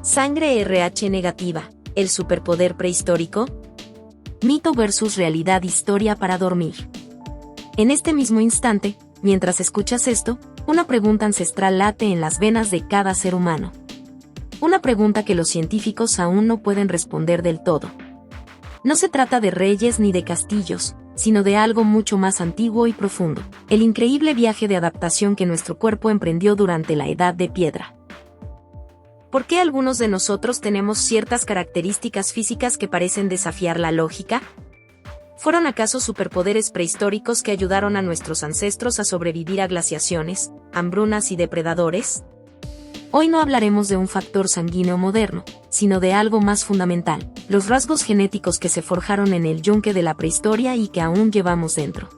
Sangre RH negativa, ¿el superpoder prehistórico? Mito versus realidad, historia para dormir. En este mismo instante, mientras escuchas esto, una pregunta ancestral late en las venas de cada ser humano. Una pregunta que los científicos aún no pueden responder del todo. No se trata de reyes ni de castillos, sino de algo mucho más antiguo y profundo, el increíble viaje de adaptación que nuestro cuerpo emprendió durante la Edad de Piedra. ¿Por qué algunos de nosotros tenemos ciertas características físicas que parecen desafiar la lógica? ¿Fueron acaso superpoderes prehistóricos que ayudaron a nuestros ancestros a sobrevivir a glaciaciones, hambrunas y depredadores? Hoy no hablaremos de un factor sanguíneo moderno, sino de algo más fundamental, los rasgos genéticos que se forjaron en el yunque de la prehistoria y que aún llevamos dentro.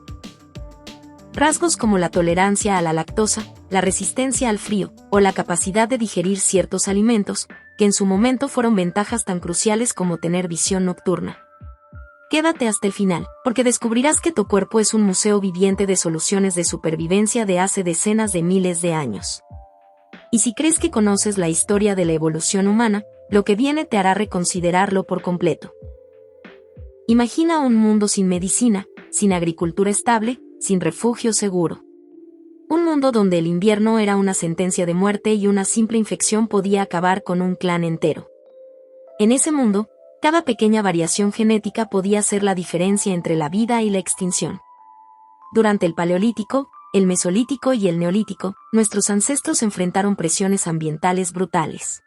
Rasgos como la tolerancia a la lactosa, la resistencia al frío, o la capacidad de digerir ciertos alimentos, que en su momento fueron ventajas tan cruciales como tener visión nocturna. Quédate hasta el final, porque descubrirás que tu cuerpo es un museo viviente de soluciones de supervivencia de hace decenas de miles de años. Y si crees que conoces la historia de la evolución humana, lo que viene te hará reconsiderarlo por completo. Imagina un mundo sin medicina, sin agricultura estable, sin refugio seguro. Un mundo donde el invierno era una sentencia de muerte y una simple infección podía acabar con un clan entero. En ese mundo, cada pequeña variación genética podía hacer la diferencia entre la vida y la extinción. Durante el Paleolítico, el Mesolítico y el Neolítico, nuestros ancestros enfrentaron presiones ambientales brutales.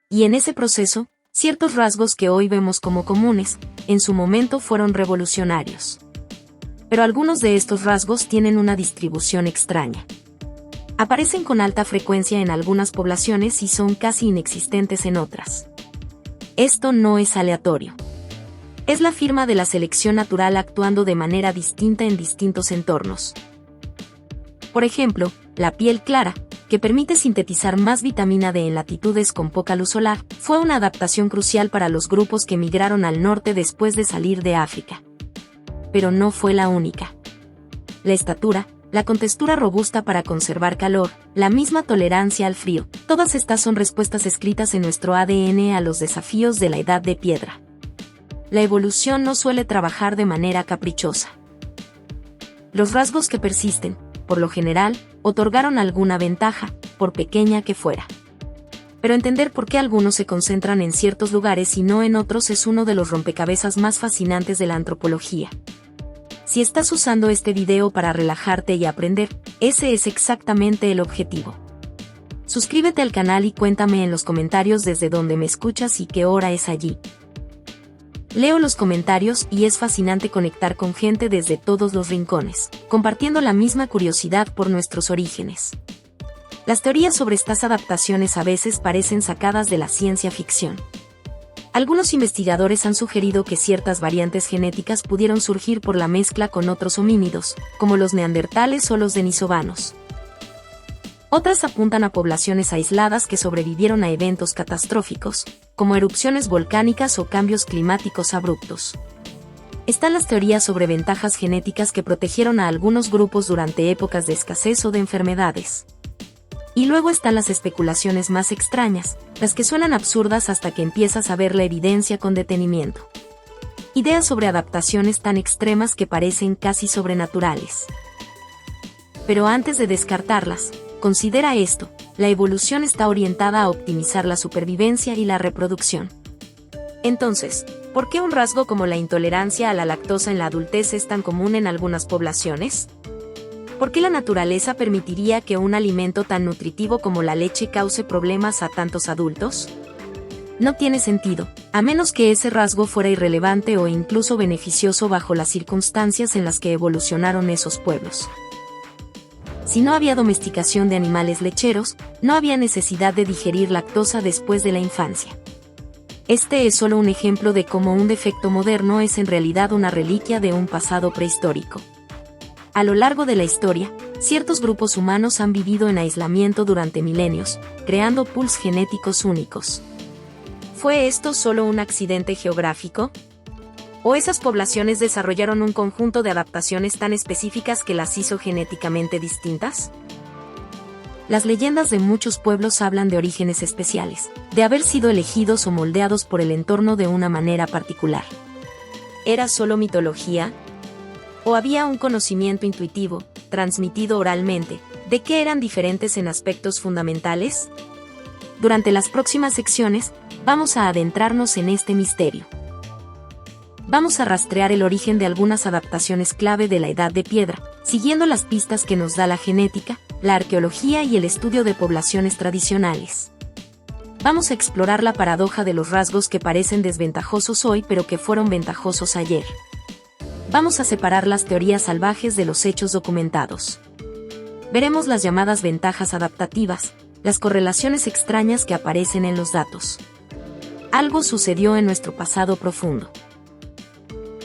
Y en ese proceso, ciertos rasgos que hoy vemos como comunes, en su momento fueron revolucionarios. Pero algunos de estos rasgos tienen una distribución extraña. Aparecen con alta frecuencia en algunas poblaciones y son casi inexistentes en otras. Esto no es aleatorio. Es la firma de la selección natural actuando de manera distinta en distintos entornos. Por ejemplo, la piel clara, que permite sintetizar más vitamina D en latitudes con poca luz solar, fue una adaptación crucial para los grupos que migraron al norte después de salir de África. Pero no fue la única. La estatura, la contextura robusta para conservar calor, la misma tolerancia al frío, todas estas son respuestas escritas en nuestro ADN a los desafíos de la Edad de Piedra. La evolución no suele trabajar de manera caprichosa. Los rasgos que persisten, por lo general, otorgaron alguna ventaja, por pequeña que fuera. Pero entender por qué algunos se concentran en ciertos lugares y no en otros es uno de los rompecabezas más fascinantes de la antropología. Si estás usando este video para relajarte y aprender, ese es exactamente el objetivo. Suscríbete al canal y cuéntame en los comentarios desde dónde me escuchas y qué hora es allí. Leo los comentarios y es fascinante conectar con gente desde todos los rincones, compartiendo la misma curiosidad por nuestros orígenes. Las teorías sobre estas adaptaciones a veces parecen sacadas de la ciencia ficción. Algunos investigadores han sugerido que ciertas variantes genéticas pudieron surgir por la mezcla con otros homínidos, como los neandertales o los denisovanos. Otras apuntan a poblaciones aisladas que sobrevivieron a eventos catastróficos, como erupciones volcánicas o cambios climáticos abruptos. Están las teorías sobre ventajas genéticas que protegieron a algunos grupos durante épocas de escasez o de enfermedades. Y luego están las especulaciones más extrañas, las que suenan absurdas hasta que empiezas a ver la evidencia con detenimiento. Ideas sobre adaptaciones tan extremas que parecen casi sobrenaturales. Pero antes de descartarlas, considera esto: la evolución está orientada a optimizar la supervivencia y la reproducción. Entonces, ¿por qué un rasgo como la intolerancia a la lactosa en la adultez es tan común en algunas poblaciones? ¿Por qué la naturaleza permitiría que un alimento tan nutritivo como la leche cause problemas a tantos adultos? No tiene sentido, a menos que ese rasgo fuera irrelevante o incluso beneficioso bajo las circunstancias en las que evolucionaron esos pueblos. Si no había domesticación de animales lecheros, no había necesidad de digerir lactosa después de la infancia. Este es solo un ejemplo de cómo un defecto moderno es en realidad una reliquia de un pasado prehistórico. A lo largo de la historia, ciertos grupos humanos han vivido en aislamiento durante milenios, creando pools genéticos únicos. ¿Fue esto solo un accidente geográfico? ¿O esas poblaciones desarrollaron un conjunto de adaptaciones tan específicas que las hizo genéticamente distintas? Las leyendas de muchos pueblos hablan de orígenes especiales, de haber sido elegidos o moldeados por el entorno de una manera particular. ¿Era solo mitología? ¿O había un conocimiento intuitivo, transmitido oralmente, de que eran diferentes en aspectos fundamentales? Durante las próximas secciones, vamos a adentrarnos en este misterio. Vamos a rastrear el origen de algunas adaptaciones clave de la Edad de Piedra, siguiendo las pistas que nos da la genética, la arqueología y el estudio de poblaciones tradicionales. Vamos a explorar la paradoja de los rasgos que parecen desventajosos hoy pero que fueron ventajosos ayer. Vamos a separar las teorías salvajes de los hechos documentados. Veremos las llamadas ventajas adaptativas, las correlaciones extrañas que aparecen en los datos. Algo sucedió en nuestro pasado profundo.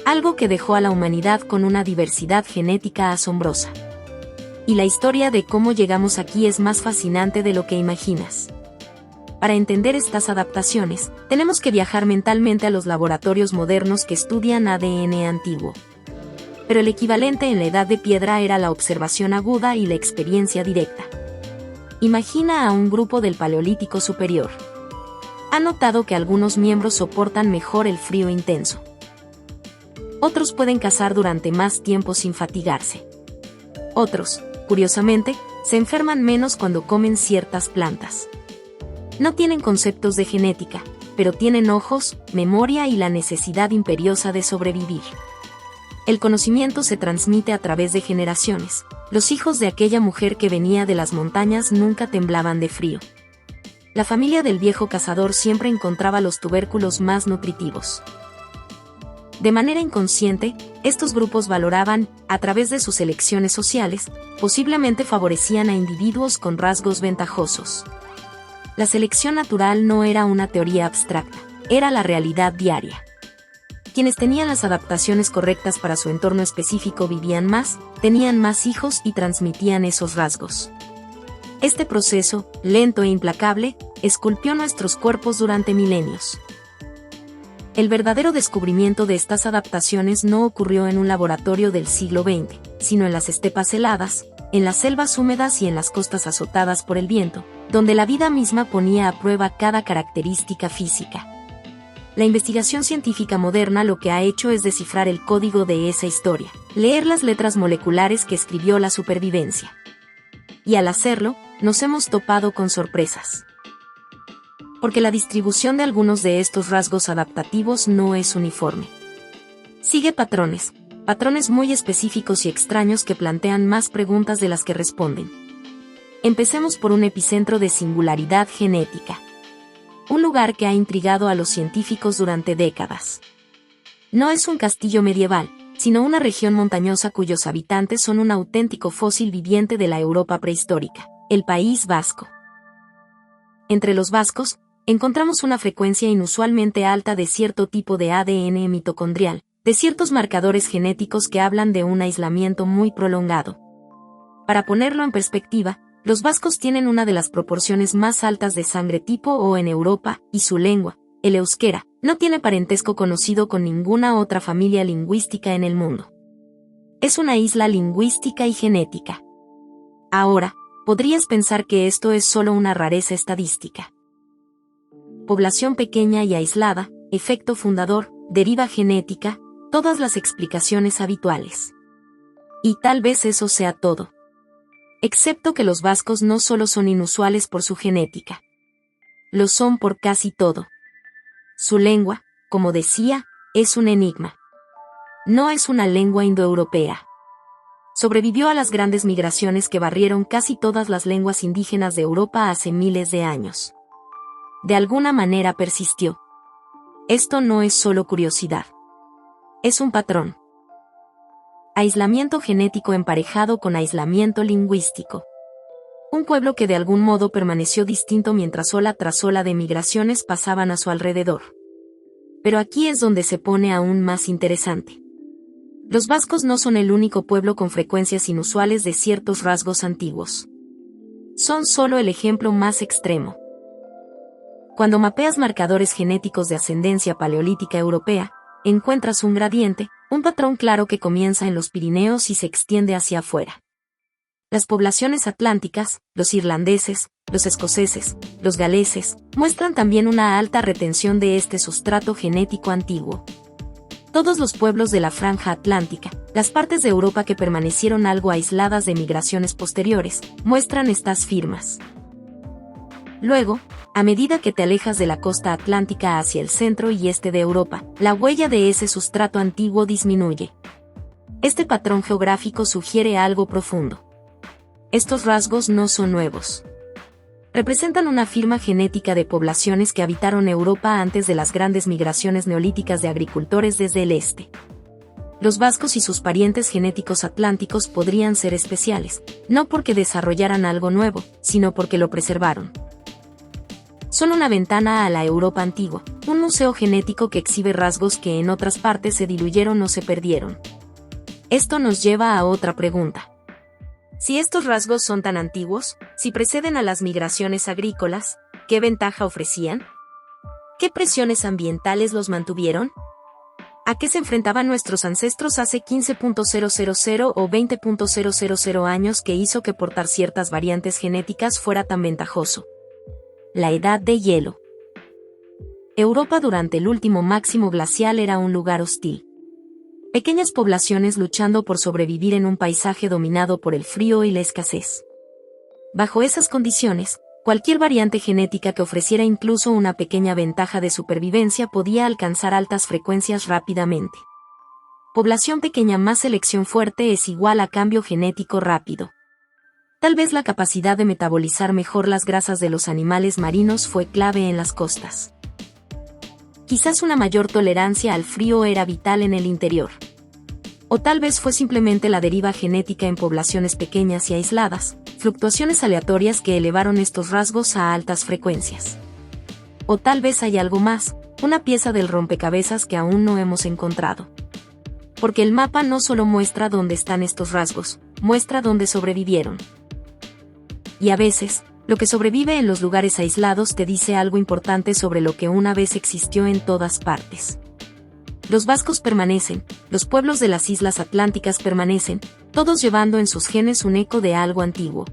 Algo que dejó a la humanidad con una diversidad genética asombrosa. Y la historia de cómo llegamos aquí es más fascinante de lo que imaginas. Para entender estas adaptaciones, tenemos que viajar mentalmente a los laboratorios modernos que estudian ADN antiguo. Pero el equivalente en la Edad de Piedra era la observación aguda y la experiencia directa. Imagina a un grupo del Paleolítico Superior. Ha notado que algunos miembros soportan mejor el frío intenso. Otros pueden cazar durante más tiempo sin fatigarse. Otros, curiosamente, se enferman menos cuando comen ciertas plantas. No tienen conceptos de genética, pero tienen ojos, memoria y la necesidad imperiosa de sobrevivir. El conocimiento se transmite a través de generaciones. Los hijos de aquella mujer que venía de las montañas nunca temblaban de frío. La familia del viejo cazador siempre encontraba los tubérculos más nutritivos. De manera inconsciente, estos grupos valoraban, a través de sus elecciones sociales, posiblemente favorecían a individuos con rasgos ventajosos. La selección natural no era una teoría abstracta, era la realidad diaria. Quienes tenían las adaptaciones correctas para su entorno específico vivían más, tenían más hijos y transmitían esos rasgos. Este proceso, lento e implacable, esculpió nuestros cuerpos durante milenios. El verdadero descubrimiento de estas adaptaciones no ocurrió en un laboratorio del siglo XX, sino en las estepas heladas, en las selvas húmedas y en las costas azotadas por el viento, donde la vida misma ponía a prueba cada característica física. La investigación científica moderna lo que ha hecho es descifrar el código de esa historia, leer las letras moleculares que escribió la supervivencia. Y al hacerlo, nos hemos topado con sorpresas. Porque la distribución de algunos de estos rasgos adaptativos no es uniforme. Sigue patrones muy específicos y extraños que plantean más preguntas de las que responden. Empecemos por un epicentro de singularidad genética. Un lugar que ha intrigado a los científicos durante décadas. No es un castillo medieval, sino una región montañosa cuyos habitantes son un auténtico fósil viviente de la Europa prehistórica, el País Vasco. Entre los vascos, encontramos una frecuencia inusualmente alta de cierto tipo de ADN mitocondrial, de ciertos marcadores genéticos que hablan de un aislamiento muy prolongado. Para ponerlo en perspectiva, los vascos tienen una de las proporciones más altas de sangre tipo O en Europa, y su lengua, el euskera, no tiene parentesco conocido con ninguna otra familia lingüística en el mundo. Es una isla lingüística y genética. Ahora, podrías pensar que esto es solo una rareza estadística. Población pequeña y aislada, efecto fundador, deriva genética, todas las explicaciones habituales. Y tal vez eso sea todo. Excepto que los vascos no solo son inusuales por su genética. Lo son por casi todo. Su lengua, como decía, es un enigma. No es una lengua indoeuropea. Sobrevivió a las grandes migraciones que barrieron casi todas las lenguas indígenas de Europa hace miles de años. De alguna manera persistió. Esto no es solo curiosidad. Es un patrón. Aislamiento genético emparejado con aislamiento lingüístico. Un pueblo que de algún modo permaneció distinto mientras ola tras ola de migraciones pasaban a su alrededor. Pero aquí es donde se pone aún más interesante. Los vascos no son el único pueblo con frecuencias inusuales de ciertos rasgos antiguos. Son solo el ejemplo más extremo. Cuando mapeas marcadores genéticos de ascendencia paleolítica europea, encuentras un gradiente, un patrón claro que comienza en los Pirineos y se extiende hacia afuera. Las poblaciones atlánticas, los irlandeses, los escoceses, los galeses, muestran también una alta retención de este sustrato genético antiguo. Todos los pueblos de la franja atlántica, las partes de Europa que permanecieron algo aisladas de migraciones posteriores, muestran estas firmas. Luego, a medida que te alejas de la costa atlántica hacia el centro y este de Europa, la huella de ese sustrato antiguo disminuye. Este patrón geográfico sugiere algo profundo. Estos rasgos no son nuevos. Representan una firma genética de poblaciones que habitaron Europa antes de las grandes migraciones neolíticas de agricultores desde el este. Los vascos y sus parientes genéticos atlánticos podrían ser especiales, no porque desarrollaran algo nuevo, sino porque lo preservaron. Son una ventana a la Europa antigua, un museo genético que exhibe rasgos que en otras partes se diluyeron o se perdieron. Esto nos lleva a otra pregunta. Si estos rasgos son tan antiguos, si preceden a las migraciones agrícolas, ¿qué ventaja ofrecían? ¿Qué presiones ambientales los mantuvieron? ¿A qué se enfrentaban nuestros ancestros hace 15.000 o 20.000 años que hizo que portar ciertas variantes genéticas fuera tan ventajoso? La edad de hielo. Europa durante el último máximo glacial era un lugar hostil. Pequeñas poblaciones luchando por sobrevivir en un paisaje dominado por el frío y la escasez. Bajo esas condiciones, cualquier variante genética que ofreciera incluso una pequeña ventaja de supervivencia podía alcanzar altas frecuencias rápidamente. Población pequeña más selección fuerte es igual a cambio genético rápido. Tal vez la capacidad de metabolizar mejor las grasas de los animales marinos fue clave en las costas. Quizás una mayor tolerancia al frío era vital en el interior. O tal vez fue simplemente la deriva genética en poblaciones pequeñas y aisladas, fluctuaciones aleatorias que elevaron estos rasgos a altas frecuencias. O tal vez hay algo más, una pieza del rompecabezas que aún no hemos encontrado. Porque el mapa no solo muestra dónde están estos rasgos, muestra dónde sobrevivieron. Y a veces, lo que sobrevive en los lugares aislados te dice algo importante sobre lo que una vez existió en todas partes. Los vascos permanecen, los pueblos de las islas atlánticas permanecen, todos llevando en sus genes un eco de algo antiguo.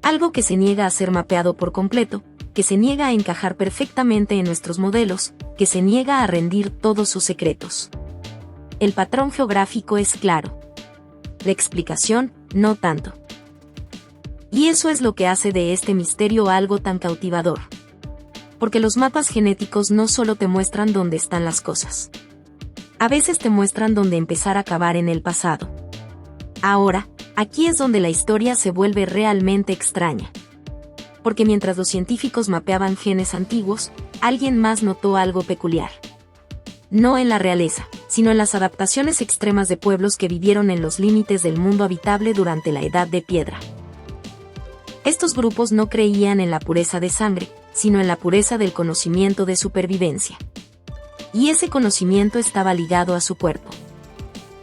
Algo que se niega a ser mapeado por completo, que se niega a encajar perfectamente en nuestros modelos, que se niega a rendir todos sus secretos. El patrón geográfico es claro. La explicación, no tanto. Y eso es lo que hace de este misterio algo tan cautivador. Porque los mapas genéticos no solo te muestran dónde están las cosas. A veces te muestran dónde empezar a cavar en el pasado. Ahora, aquí es donde la historia se vuelve realmente extraña. Porque mientras los científicos mapeaban genes antiguos, alguien más notó algo peculiar. No en la realeza, sino en las adaptaciones extremas de pueblos que vivieron en los límites del mundo habitable durante la Edad de Piedra. Estos grupos no creían en la pureza de sangre, sino en la pureza del conocimiento de supervivencia. Y ese conocimiento estaba ligado a su cuerpo.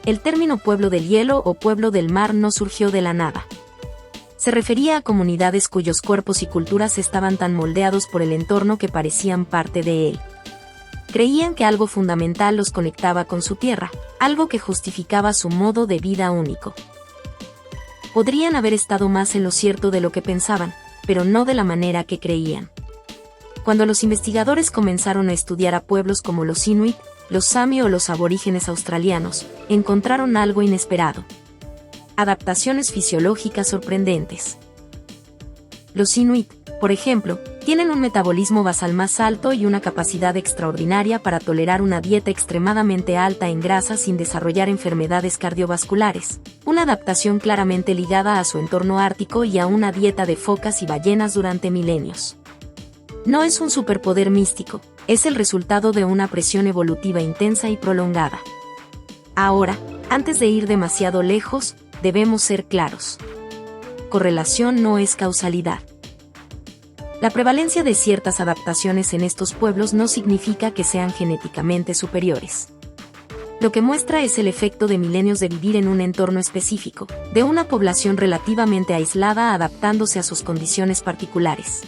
El término pueblo del hielo o pueblo del mar no surgió de la nada. Se refería a comunidades cuyos cuerpos y culturas estaban tan moldeados por el entorno que parecían parte de él. Creían que algo fundamental los conectaba con su tierra, algo que justificaba su modo de vida único. Podrían haber estado más en lo cierto de lo que pensaban, pero no de la manera que creían. Cuando los investigadores comenzaron a estudiar a pueblos como los Inuit, los Sami o los aborígenes australianos, encontraron algo inesperado. Adaptaciones fisiológicas sorprendentes. Los Inuit, por ejemplo, tienen un metabolismo basal más alto y una capacidad extraordinaria para tolerar una dieta extremadamente alta en grasa sin desarrollar enfermedades cardiovasculares, una adaptación claramente ligada a su entorno ártico y a una dieta de focas y ballenas durante milenios. No es un superpoder místico, es el resultado de una presión evolutiva intensa y prolongada. Ahora, antes de ir demasiado lejos, debemos ser claros. Correlación no es causalidad. La prevalencia de ciertas adaptaciones en estos pueblos no significa que sean genéticamente superiores. Lo que muestra es el efecto de milenios de vivir en un entorno específico, de una población relativamente aislada adaptándose a sus condiciones particulares.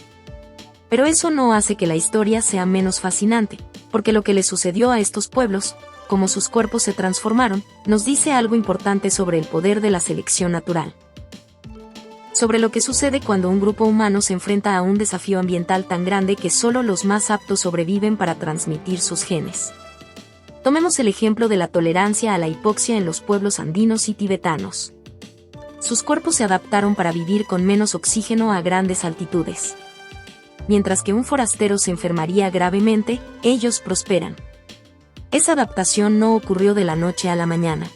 Pero eso no hace que la historia sea menos fascinante, porque lo que le sucedió a estos pueblos, como sus cuerpos se transformaron, nos dice algo importante sobre el poder de la selección natural. sobre lo que sucede cuando un grupo humano se enfrenta a un desafío ambiental tan grande que solo los más aptos sobreviven para transmitir sus genes. Tomemos el ejemplo de la tolerancia a la hipoxia en los pueblos andinos y tibetanos. Sus cuerpos se adaptaron para vivir con menos oxígeno a grandes altitudes. Mientras que un forastero se enfermaría gravemente, ellos prosperan. Esa adaptación no ocurrió de la noche a la mañana.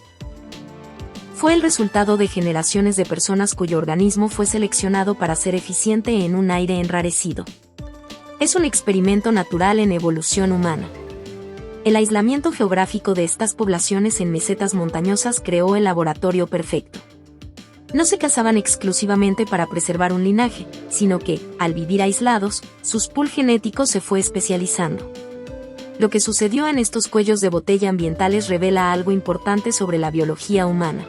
Fue el resultado de generaciones de personas cuyo organismo fue seleccionado para ser eficiente en un aire enrarecido. Es un experimento natural en evolución humana. El aislamiento geográfico de estas poblaciones en mesetas montañosas creó el laboratorio perfecto. No se cazaban exclusivamente para preservar un linaje, sino que, al vivir aislados, su pool genético se fue especializando. Lo que sucedió en estos cuellos de botella ambientales revela algo importante sobre la biología humana.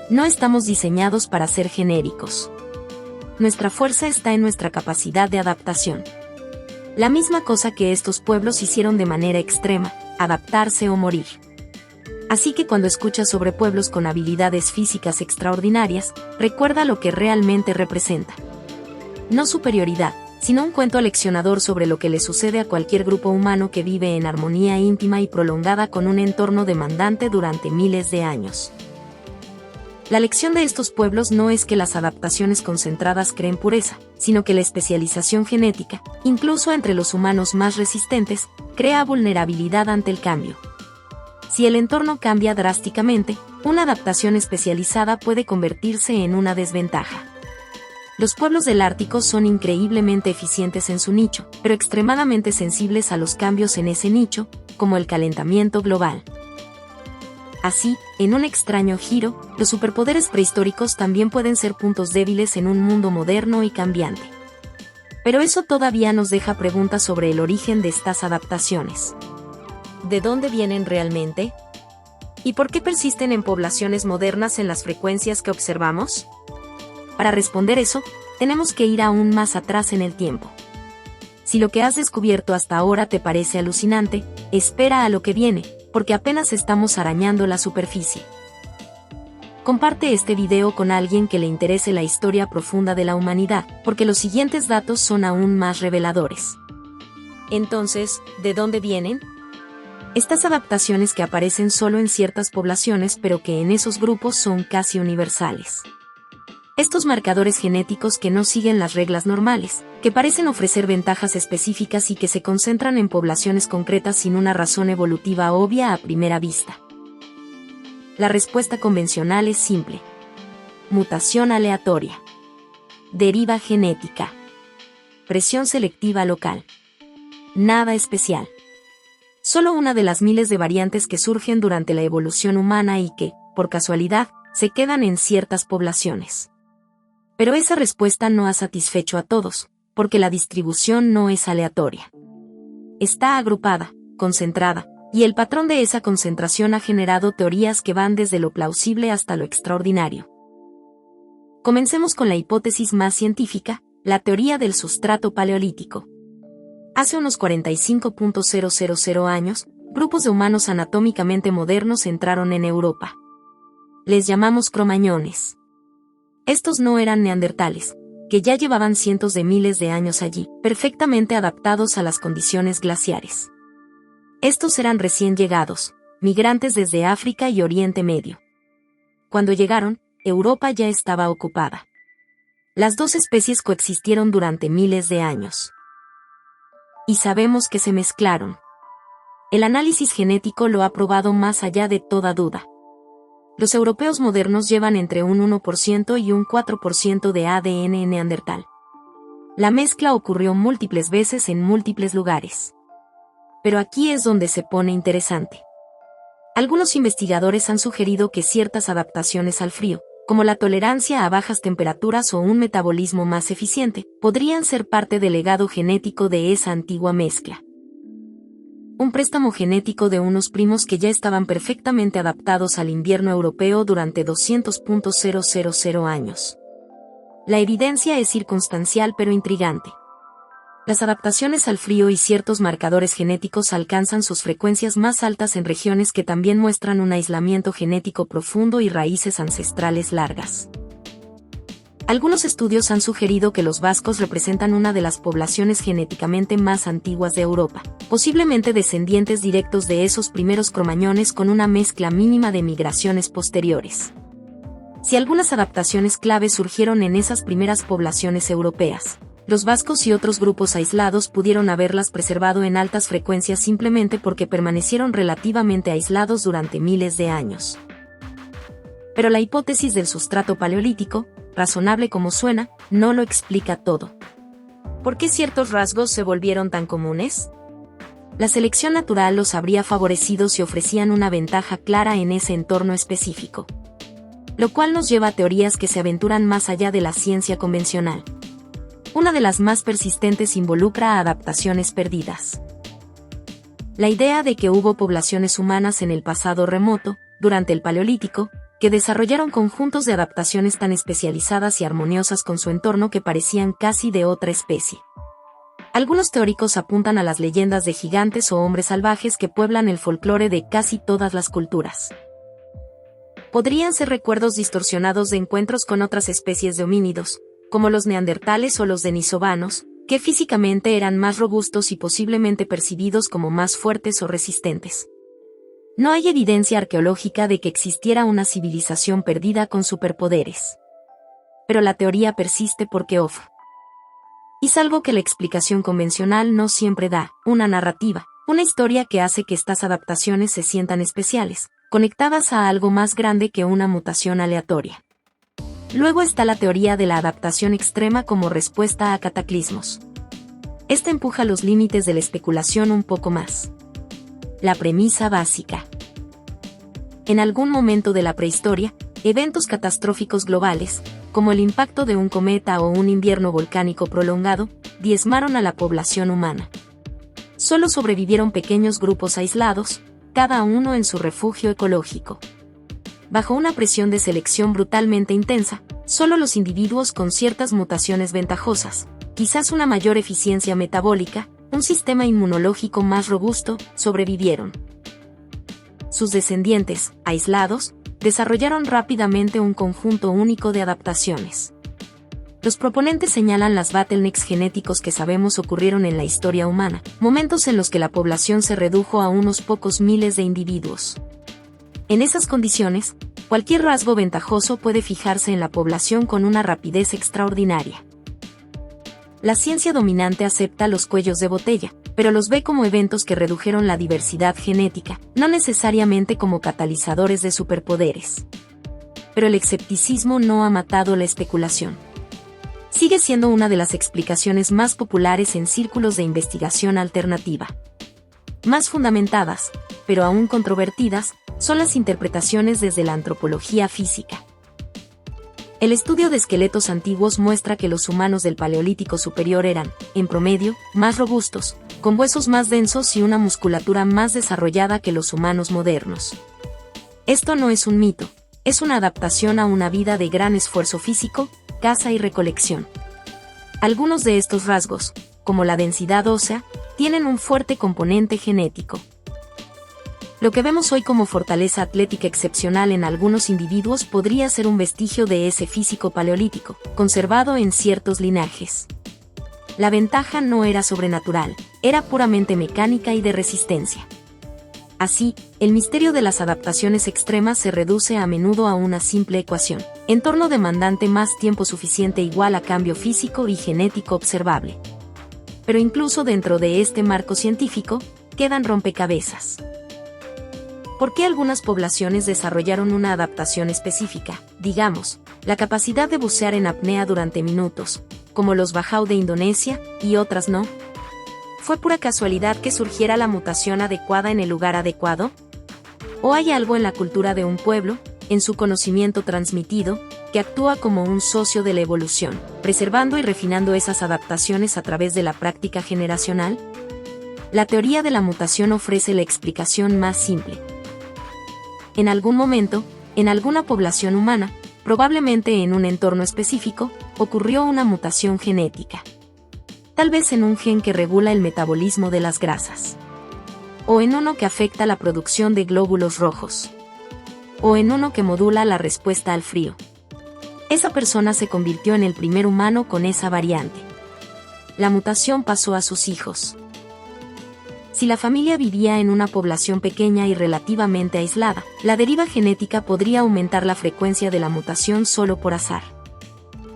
No estamos diseñados para ser genéricos. Nuestra fuerza está en nuestra capacidad de adaptación. La misma cosa que estos pueblos hicieron de manera extrema, adaptarse o morir. Así que cuando escuchas sobre pueblos con habilidades físicas extraordinarias, recuerda lo que realmente representa. No superioridad, sino un cuento aleccionador sobre lo que le sucede a cualquier grupo humano que vive en armonía íntima y prolongada con un entorno demandante durante miles de años. La lección de estos pueblos no es que las adaptaciones concentradas creen pureza, sino que la especialización genética, incluso entre los humanos más resistentes, crea vulnerabilidad ante el cambio. Si el entorno cambia drásticamente, una adaptación especializada puede convertirse en una desventaja. Los pueblos del Ártico son increíblemente eficientes en su nicho, pero extremadamente sensibles a los cambios en ese nicho, como el calentamiento global. Así, en un extraño giro, los superpoderes prehistóricos también pueden ser puntos débiles en un mundo moderno y cambiante. Pero eso todavía nos deja preguntas sobre el origen de estas adaptaciones. ¿De dónde vienen realmente? ¿Y por qué persisten en poblaciones modernas en las frecuencias que observamos? Para responder eso, tenemos que ir aún más atrás en el tiempo. Si lo que has descubierto hasta ahora te parece alucinante, espera a lo que viene, porque apenas estamos arañando la superficie. Comparte este video con alguien que le interese la historia profunda de la humanidad, porque los siguientes datos son aún más reveladores. Entonces, ¿de dónde vienen? Estas adaptaciones que aparecen solo en ciertas poblaciones pero que en esos grupos son casi universales. Estos marcadores genéticos que no siguen las reglas normales, que parecen ofrecer ventajas específicas y que se concentran en poblaciones concretas sin una razón evolutiva obvia a primera vista. La respuesta convencional es simple. Mutación aleatoria. Deriva genética. Presión selectiva local. Nada especial. Solo una de las miles de variantes que surgen durante la evolución humana y que, por casualidad, se quedan en ciertas poblaciones. Pero esa respuesta no ha satisfecho a todos, porque la distribución no es aleatoria. Está agrupada, concentrada, y el patrón de esa concentración ha generado teorías que van desde lo plausible hasta lo extraordinario. Comencemos con la hipótesis más científica, la teoría del sustrato paleolítico. Hace unos 45.000 años, grupos de humanos anatómicamente modernos entraron en Europa. Les llamamos cromañones. Estos no eran neandertales, que ya llevaban cientos de miles de años allí, perfectamente adaptados a las condiciones glaciares. Estos eran recién llegados, migrantes desde África y Oriente Medio. Cuando llegaron, Europa ya estaba ocupada. Las dos especies coexistieron durante miles de años. Y sabemos que se mezclaron. El análisis genético lo ha probado más allá de toda duda. Los europeos modernos llevan entre un 1% y un 4% de ADN neandertal. La mezcla ocurrió múltiples veces en múltiples lugares. Pero aquí es donde se pone interesante. Algunos investigadores han sugerido que ciertas adaptaciones al frío, como la tolerancia a bajas temperaturas o un metabolismo más eficiente, podrían ser parte del legado genético de esa antigua mezcla. Un préstamo genético de unos primos que ya estaban perfectamente adaptados al invierno europeo durante 200.000 años. La evidencia es circunstancial pero intrigante. Las adaptaciones al frío y ciertos marcadores genéticos alcanzan sus frecuencias más altas en regiones que también muestran un aislamiento genético profundo y raíces ancestrales largas. Algunos estudios han sugerido que los vascos representan una de las poblaciones genéticamente más antiguas de Europa, posiblemente descendientes directos de esos primeros cromañones con una mezcla mínima de migraciones posteriores. Si algunas adaptaciones clave surgieron en esas primeras poblaciones europeas, los vascos y otros grupos aislados pudieron haberlas preservado en altas frecuencias simplemente porque permanecieron relativamente aislados durante miles de años. Pero la hipótesis del sustrato paleolítico, razonable como suena, no lo explica todo. ¿Por qué ciertos rasgos se volvieron tan comunes? La selección natural los habría favorecido si ofrecían una ventaja clara en ese entorno específico. Lo cual nos lleva a teorías que se aventuran más allá de la ciencia convencional. Una de las más persistentes involucra a adaptaciones perdidas. La idea de que hubo poblaciones humanas en el pasado remoto, durante el Paleolítico, que desarrollaron conjuntos de adaptaciones tan especializadas y armoniosas con su entorno que parecían casi de otra especie. Algunos teóricos apuntan a las leyendas de gigantes o hombres salvajes que pueblan el folclore de casi todas las culturas. Podrían ser recuerdos distorsionados de encuentros con otras especies de homínidos, como los neandertales o los denisovanos, que físicamente eran más robustos y posiblemente percibidos como más fuertes o resistentes. No hay evidencia arqueológica de que existiera una civilización perdida con superpoderes. Pero la teoría persiste porque es algo que la explicación convencional no siempre da, una narrativa, una historia que hace que estas adaptaciones se sientan especiales, conectadas a algo más grande que una mutación aleatoria. Luego está la teoría de la adaptación extrema como respuesta a cataclismos. Esta empuja los límites de la especulación un poco más. La premisa básica. En algún momento de la prehistoria, eventos catastróficos globales, como el impacto de un cometa o un invierno volcánico prolongado, diezmaron a la población humana. Solo sobrevivieron pequeños grupos aislados, cada uno en su refugio ecológico. Bajo una presión de selección brutalmente intensa, solo los individuos con ciertas mutaciones ventajosas, quizás una mayor eficiencia metabólica, un sistema inmunológico más robusto, sobrevivieron. Sus descendientes, aislados, desarrollaron rápidamente un conjunto único de adaptaciones. Los proponentes señalan las bottlenecks genéticos que sabemos ocurrieron en la historia humana, momentos en los que la población se redujo a unos pocos miles de individuos. En esas condiciones, cualquier rasgo ventajoso puede fijarse en la población con una rapidez extraordinaria. La ciencia dominante acepta los cuellos de botella, pero los ve como eventos que redujeron la diversidad genética, no necesariamente como catalizadores de superpoderes. Pero el escepticismo no ha matado la especulación. Sigue siendo una de las explicaciones más populares en círculos de investigación alternativa. Más fundamentadas, pero aún controvertidas, son las interpretaciones desde la antropología física. El estudio de esqueletos antiguos muestra que los humanos del Paleolítico superior eran, en promedio, más robustos, con huesos más densos y una musculatura más desarrollada que los humanos modernos. Esto no es un mito, es una adaptación a una vida de gran esfuerzo físico, caza y recolección. Algunos de estos rasgos, como la densidad ósea, tienen un fuerte componente genético. Lo que vemos hoy como fortaleza atlética excepcional en algunos individuos podría ser un vestigio de ese físico paleolítico, conservado en ciertos linajes. La ventaja no era sobrenatural, era puramente mecánica y de resistencia. Así, el misterio de las adaptaciones extremas se reduce a menudo a una simple ecuación: entorno demandante más tiempo suficiente igual a cambio físico y genético observable. Pero incluso dentro de este marco científico, quedan rompecabezas. ¿Por qué algunas poblaciones desarrollaron una adaptación específica, digamos, la capacidad de bucear en apnea durante minutos, como los Bajau de Indonesia, y otras no? ¿Fue pura casualidad que surgiera la mutación adecuada en el lugar adecuado? ¿O hay algo en la cultura de un pueblo, en su conocimiento transmitido, que actúa como un socio de la evolución, preservando y refinando esas adaptaciones a través de la práctica generacional? La teoría de la mutación ofrece la explicación más simple. En algún momento, en alguna población humana, probablemente en un entorno específico, ocurrió una mutación genética. Tal vez en un gen que regula el metabolismo de las grasas. O en uno que afecta la producción de glóbulos rojos. O en uno que modula la respuesta al frío. Esa persona se convirtió en el primer humano con esa variante. La mutación pasó a sus hijos. Si la familia vivía en una población pequeña y relativamente aislada, la deriva genética podría aumentar la frecuencia de la mutación solo por azar.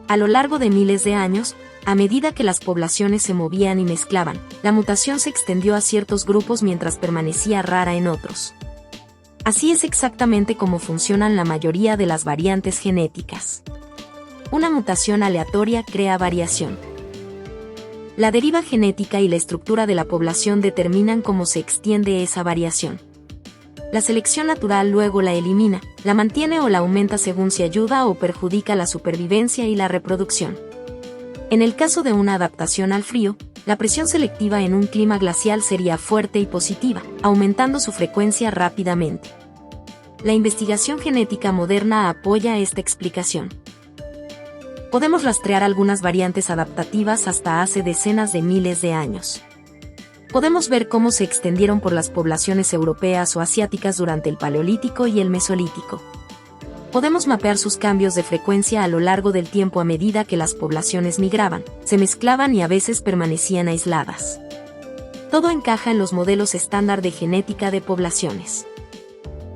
A lo largo de miles de años, a medida que las poblaciones se movían y mezclaban, la mutación se extendió a ciertos grupos mientras permanecía rara en otros. Así es exactamente como funcionan la mayoría de las variantes genéticas. Una mutación aleatoria crea variación. La deriva genética y la estructura de la población determinan cómo se extiende esa variación. La selección natural luego la elimina, la mantiene o la aumenta según si ayuda o perjudica la supervivencia y la reproducción. En el caso de una adaptación al frío, la presión selectiva en un clima glacial sería fuerte y positiva, aumentando su frecuencia rápidamente. La investigación genética moderna apoya esta explicación. Podemos rastrear algunas variantes adaptativas hasta hace decenas de miles de años. Podemos ver cómo se extendieron por las poblaciones europeas o asiáticas durante el Paleolítico y el Mesolítico. Podemos mapear sus cambios de frecuencia a lo largo del tiempo a medida que las poblaciones migraban, se mezclaban y a veces permanecían aisladas. Todo encaja en los modelos estándar de genética de poblaciones.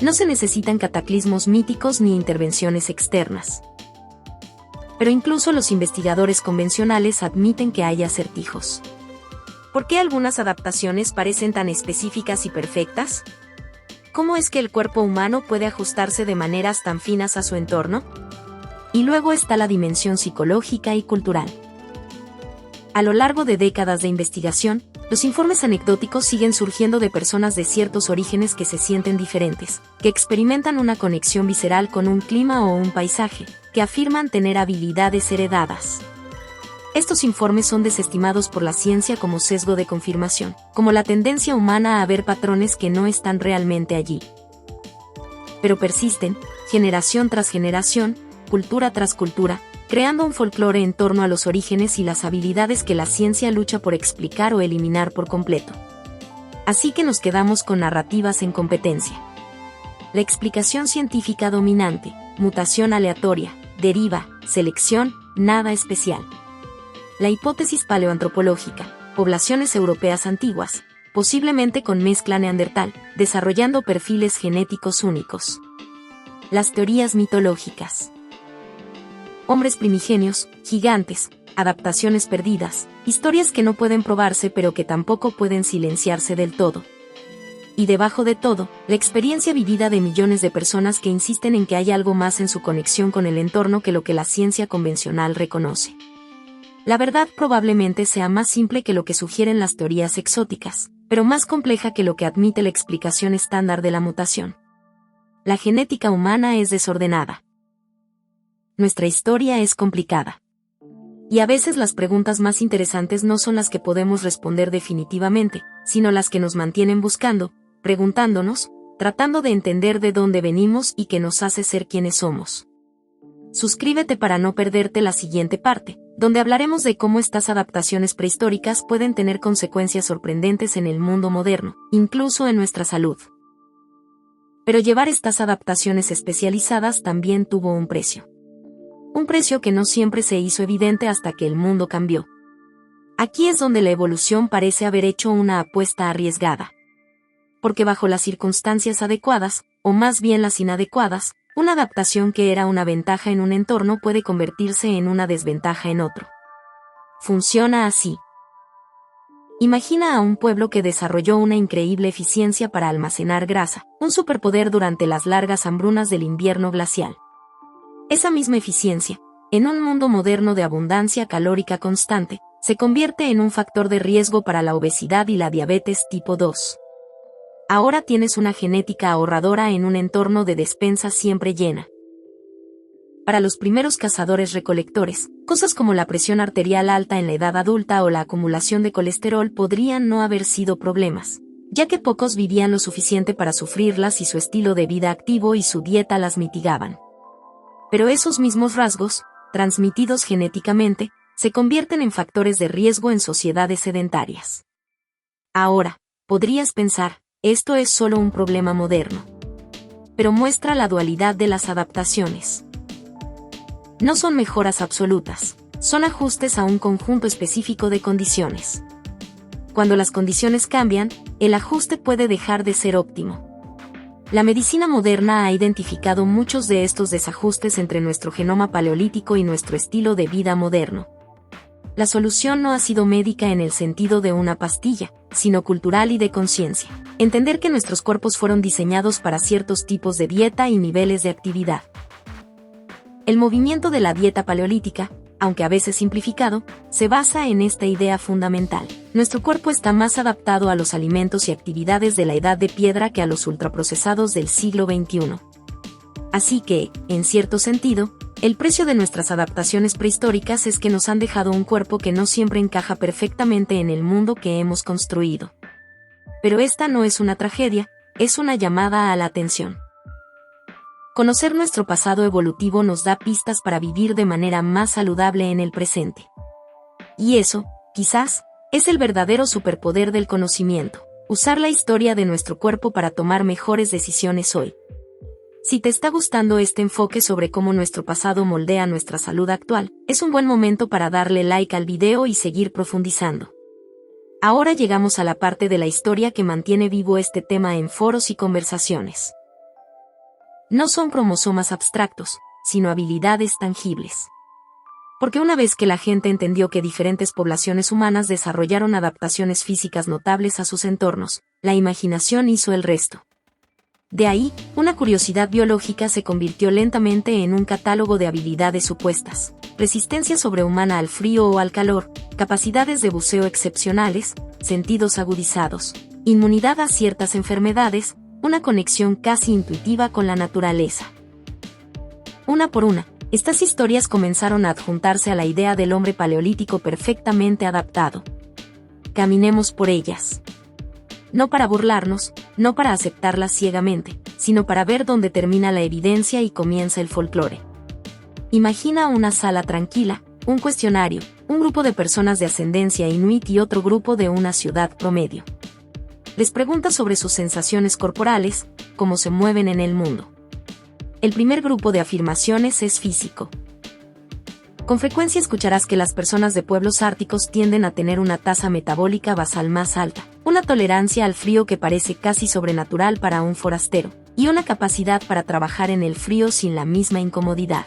No se necesitan cataclismos míticos ni intervenciones externas. Pero incluso los investigadores convencionales admiten que hay acertijos. ¿Por qué algunas adaptaciones parecen tan específicas y perfectas? ¿Cómo es que el cuerpo humano puede ajustarse de maneras tan finas a su entorno? Y luego está la dimensión psicológica y cultural. A lo largo de décadas de investigación, los informes anecdóticos siguen surgiendo de personas de ciertos orígenes que se sienten diferentes, que experimentan una conexión visceral con un clima o un paisaje, que afirman tener habilidades heredadas. Estos informes son desestimados por la ciencia como sesgo de confirmación, como la tendencia humana a ver patrones que no están realmente allí. Pero persisten, generación tras generación, cultura tras cultura, creando un folclore en torno a los orígenes y las habilidades que la ciencia lucha por explicar o eliminar por completo. Así que nos quedamos con narrativas en competencia. La explicación científica dominante, mutación aleatoria, deriva, selección, nada especial. La hipótesis paleoantropológica, poblaciones europeas antiguas, posiblemente con mezcla neandertal, desarrollando perfiles genéticos únicos. Las teorías mitológicas. Hombres primigenios, gigantes, adaptaciones perdidas, historias que no pueden probarse pero que tampoco pueden silenciarse del todo. Y debajo de todo, la experiencia vivida de millones de personas que insisten en que hay algo más en su conexión con el entorno que lo que la ciencia convencional reconoce. La verdad probablemente sea más simple que lo que sugieren las teorías exóticas, pero más compleja que lo que admite la explicación estándar de la mutación. La genética humana es desordenada. Nuestra historia es complicada. Y a veces las preguntas más interesantes no son las que podemos responder definitivamente, sino las que nos mantienen buscando, preguntándonos, tratando de entender de dónde venimos y qué nos hace ser quienes somos. Suscríbete para no perderte la siguiente parte, donde hablaremos de cómo estas adaptaciones prehistóricas pueden tener consecuencias sorprendentes en el mundo moderno, incluso en nuestra salud. Pero llevar estas adaptaciones especializadas también tuvo un precio. Un precio que no siempre se hizo evidente hasta que el mundo cambió. Aquí es donde la evolución parece haber hecho una apuesta arriesgada. Porque bajo las circunstancias adecuadas, o más bien las inadecuadas, una adaptación que era una ventaja en un entorno puede convertirse en una desventaja en otro. Funciona así. Imagina a un pueblo que desarrolló una increíble eficiencia para almacenar grasa, un superpoder durante las largas hambrunas del invierno glacial. Esa misma eficiencia, en un mundo moderno de abundancia calórica constante, se convierte en un factor de riesgo para la obesidad y la diabetes tipo 2. Ahora tienes una genética ahorradora en un entorno de despensa siempre llena. Para los primeros cazadores-recolectores, cosas como la presión arterial alta en la edad adulta o la acumulación de colesterol podrían no haber sido problemas, ya que pocos vivían lo suficiente para sufrirlas y su estilo de vida activo y su dieta las mitigaban. Pero esos mismos rasgos, transmitidos genéticamente, se convierten en factores de riesgo en sociedades sedentarias. Ahora, podrías pensar, esto es solo un problema moderno. Pero muestra la dualidad de las adaptaciones. No son mejoras absolutas, son ajustes a un conjunto específico de condiciones. Cuando las condiciones cambian, el ajuste puede dejar de ser óptimo. La medicina moderna ha identificado muchos de estos desajustes entre nuestro genoma paleolítico y nuestro estilo de vida moderno. La solución no ha sido médica en el sentido de una pastilla, sino cultural y de conciencia. Entender que nuestros cuerpos fueron diseñados para ciertos tipos de dieta y niveles de actividad. El movimiento de la dieta paleolítica, aunque a veces simplificado, se basa en esta idea fundamental. Nuestro cuerpo está más adaptado a los alimentos y actividades de la edad de piedra que a los ultraprocesados del siglo XXI. Así que, en cierto sentido, el precio de nuestras adaptaciones prehistóricas es que nos han dejado un cuerpo que no siempre encaja perfectamente en el mundo que hemos construido. Pero esta no es una tragedia, es una llamada a la atención. Conocer nuestro pasado evolutivo nos da pistas para vivir de manera más saludable en el presente. Y eso, quizás, es el verdadero superpoder del conocimiento, usar la historia de nuestro cuerpo para tomar mejores decisiones hoy. Si te está gustando este enfoque sobre cómo nuestro pasado moldea nuestra salud actual, es un buen momento para darle like al video y seguir profundizando. Ahora llegamos a la parte de la historia que mantiene vivo este tema en foros y conversaciones. No son cromosomas abstractos, sino habilidades tangibles. Porque una vez que la gente entendió que diferentes poblaciones humanas desarrollaron adaptaciones físicas notables a sus entornos, la imaginación hizo el resto. De ahí, una curiosidad biológica se convirtió lentamente en un catálogo de habilidades supuestas: resistencia sobrehumana al frío o al calor, capacidades de buceo excepcionales, sentidos agudizados, inmunidad a ciertas enfermedades, una conexión casi intuitiva con la naturaleza. Una por una, estas historias comenzaron a adjuntarse a la idea del hombre paleolítico perfectamente adaptado. Caminemos por ellas. No para burlarnos, no para aceptarlas ciegamente, sino para ver dónde termina la evidencia y comienza el folclore. Imagina una sala tranquila, un cuestionario, un grupo de personas de ascendencia inuit y otro grupo de una ciudad promedio. Les pregunta sobre sus sensaciones corporales, cómo se mueven en el mundo. El primer grupo de afirmaciones es físico. Con frecuencia escucharás que las personas de pueblos árticos tienden a tener una tasa metabólica basal más alta, una tolerancia al frío que parece casi sobrenatural para un forastero, y una capacidad para trabajar en el frío sin la misma incomodidad.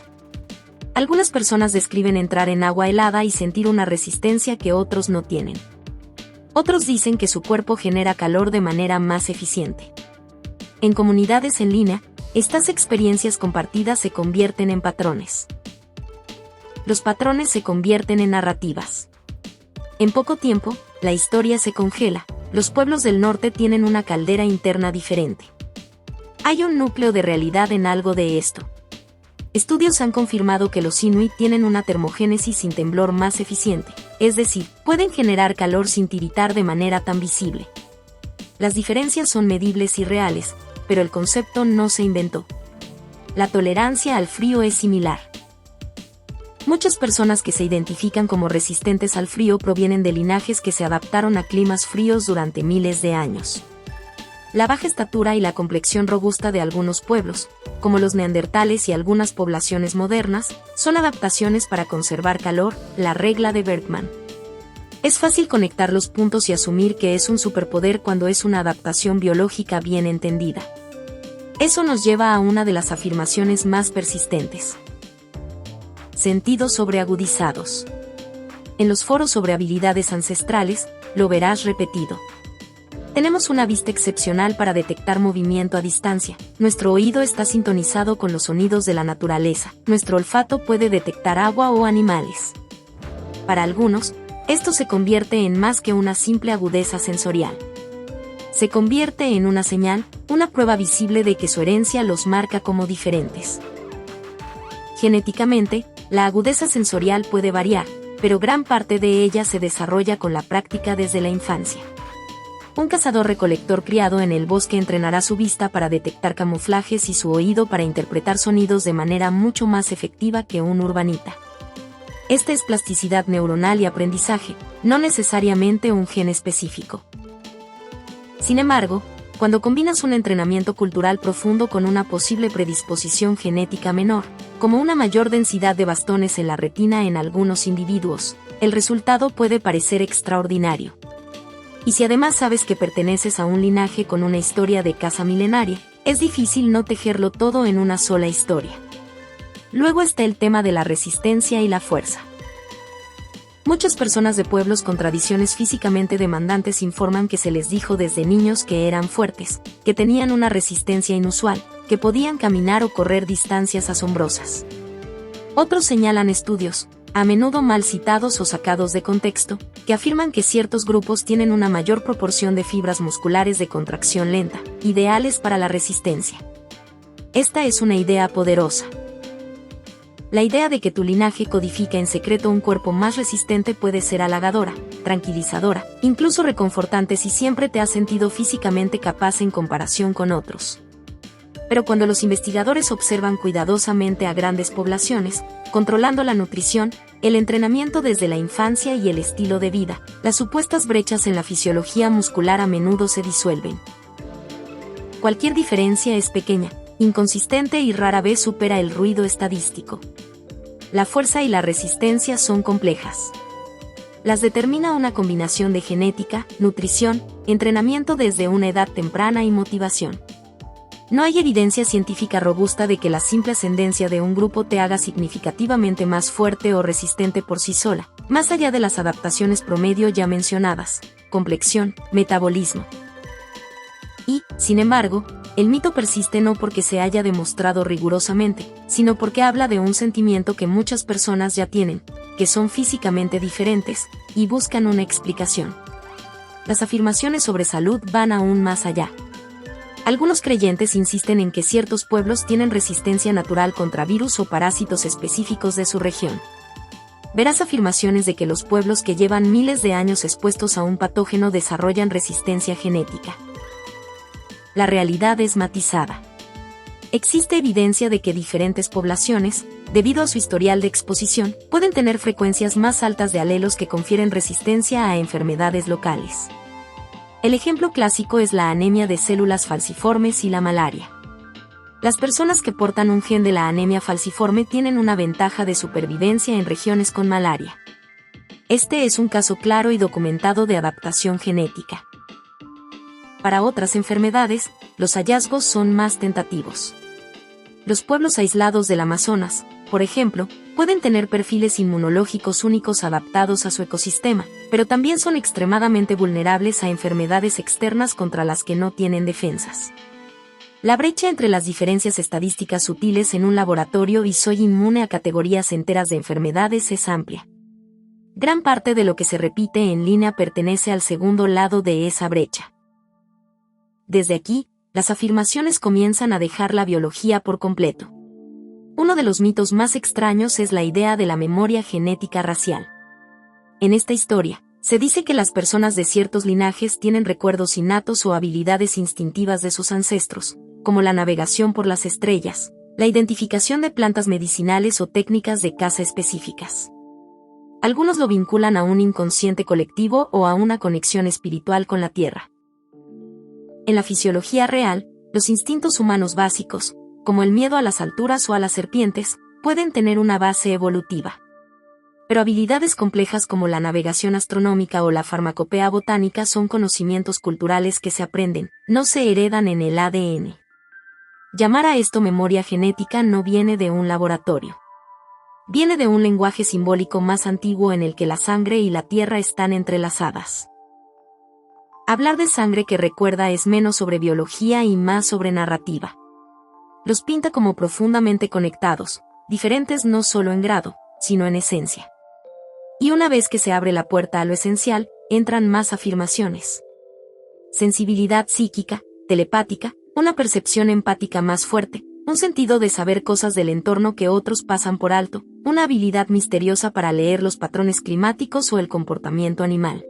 Algunas personas describen entrar en agua helada y sentir una resistencia que otros no tienen. Otros dicen que su cuerpo genera calor de manera más eficiente. En comunidades en línea, estas experiencias compartidas se convierten en patrones. Los patrones se convierten en narrativas. En poco tiempo, la historia se congela. Los pueblos del norte tienen una caldera interna diferente. Hay un núcleo de realidad en algo de esto. Estudios han confirmado que los inuit tienen una termogénesis sin temblor más eficiente, es decir, pueden generar calor sin tiritar de manera tan visible. Las diferencias son medibles y reales, pero el concepto no se inventó. La tolerancia al frío es similar. Muchas personas que se identifican como resistentes al frío provienen de linajes que se adaptaron a climas fríos durante miles de años. La baja estatura y la complexión robusta de algunos pueblos, como los neandertales y algunas poblaciones modernas, son adaptaciones para conservar calor, la regla de Bergman. Es fácil conectar los puntos y asumir que es un superpoder cuando es una adaptación biológica bien entendida. Eso nos lleva a una de las afirmaciones más persistentes. Sentidos sobreagudizados. En los foros sobre habilidades ancestrales, lo verás repetido. Tenemos una vista excepcional para detectar movimiento a distancia. Nuestro oído está sintonizado con los sonidos de la naturaleza. Nuestro olfato puede detectar agua o animales. Para algunos, esto se convierte en más que una simple agudeza sensorial. Se convierte en una señal, una prueba visible de que su herencia los marca como diferentes. Genéticamente, la agudeza sensorial puede variar, pero gran parte de ella se desarrolla con la práctica desde la infancia. Un cazador-recolector criado en el bosque entrenará su vista para detectar camuflajes y su oído para interpretar sonidos de manera mucho más efectiva que un urbanita. Esta es plasticidad neuronal y aprendizaje, no necesariamente un gen específico. Sin embargo, Cuando combinas un entrenamiento cultural profundo con una posible predisposición genética menor, como una mayor densidad de bastones en la retina en algunos individuos, el resultado puede parecer extraordinario. Y si además sabes que perteneces a un linaje con una historia de caza milenaria, es difícil no tejerlo todo en una sola historia. Luego está el tema de la resistencia y la fuerza. Muchas personas de pueblos con tradiciones físicamente demandantes informan que se les dijo desde niños que eran fuertes, que tenían una resistencia inusual, que podían caminar o correr distancias asombrosas. Otros señalan estudios, a menudo mal citados o sacados de contexto, que afirman que ciertos grupos tienen una mayor proporción de fibras musculares de contracción lenta, ideales para la resistencia. Esta es una idea poderosa. La idea de que tu linaje codifica en secreto un cuerpo más resistente puede ser halagadora, tranquilizadora, incluso reconfortante si siempre te has sentido físicamente capaz en comparación con otros. Pero cuando los investigadores observan cuidadosamente a grandes poblaciones, controlando la nutrición, el entrenamiento desde la infancia y el estilo de vida, las supuestas brechas en la fisiología muscular a menudo se disuelven. Cualquier diferencia es pequeña, inconsistente y rara vez supera el ruido estadístico. La fuerza y la resistencia son complejas. Las determina una combinación de genética, nutrición, entrenamiento desde una edad temprana y motivación. No hay evidencia científica robusta de que la simple ascendencia de un grupo te haga significativamente más fuerte o resistente por sí sola, más allá de las adaptaciones promedio ya mencionadas, complexión, metabolismo. Y, sin embargo, el mito persiste no porque se haya demostrado rigurosamente, sino porque habla de un sentimiento que muchas personas ya tienen, que son físicamente diferentes, y buscan una explicación. Las afirmaciones sobre salud van aún más allá. Algunos creyentes insisten en que ciertos pueblos tienen resistencia natural contra virus o parásitos específicos de su región. Verás afirmaciones de que los pueblos que llevan miles de años expuestos a un patógeno desarrollan resistencia genética. La realidad es matizada. Existe evidencia de que diferentes poblaciones, debido a su historial de exposición, pueden tener frecuencias más altas de alelos que confieren resistencia a enfermedades locales. El ejemplo clásico es la anemia de células falciformes y la malaria. Las personas que portan un gen de la anemia falciforme tienen una ventaja de supervivencia en regiones con malaria. Este es un caso claro y documentado de adaptación genética. Para otras enfermedades, los hallazgos son más tentativos. Los pueblos aislados del Amazonas, por ejemplo, pueden tener perfiles inmunológicos únicos adaptados a su ecosistema, pero también son extremadamente vulnerables a enfermedades externas contra las que no tienen defensas. La brecha entre las diferencias estadísticas sutiles en un laboratorio y soy inmune a categorías enteras de enfermedades es amplia. Gran parte de lo que se repite en línea pertenece al segundo lado de esa brecha. Desde aquí, las afirmaciones comienzan a dejar la biología por completo. Uno de los mitos más extraños es la idea de la memoria genética racial. En esta historia, se dice que las personas de ciertos linajes tienen recuerdos innatos o habilidades instintivas de sus ancestros, como la navegación por las estrellas, la identificación de plantas medicinales o técnicas de caza específicas. Algunos lo vinculan a un inconsciente colectivo o a una conexión espiritual con la Tierra. En la fisiología real, los instintos humanos básicos, como el miedo a las alturas o a las serpientes, pueden tener una base evolutiva. Pero habilidades complejas como la navegación astronómica o la farmacopea botánica son conocimientos culturales que se aprenden, no se heredan en el ADN. Llamar a esto memoria genética no viene de un laboratorio. Viene de un lenguaje simbólico más antiguo en el que la sangre y la tierra están entrelazadas. Hablar de sangre que recuerda es menos sobre biología y más sobre narrativa. Los pinta como profundamente conectados, diferentes no solo en grado, sino en esencia. Y una vez que se abre la puerta a lo esencial, entran más afirmaciones. Sensibilidad psíquica, telepática, una percepción empática más fuerte, un sentido de saber cosas del entorno que otros pasan por alto, una habilidad misteriosa para leer los patrones climáticos o el comportamiento animal.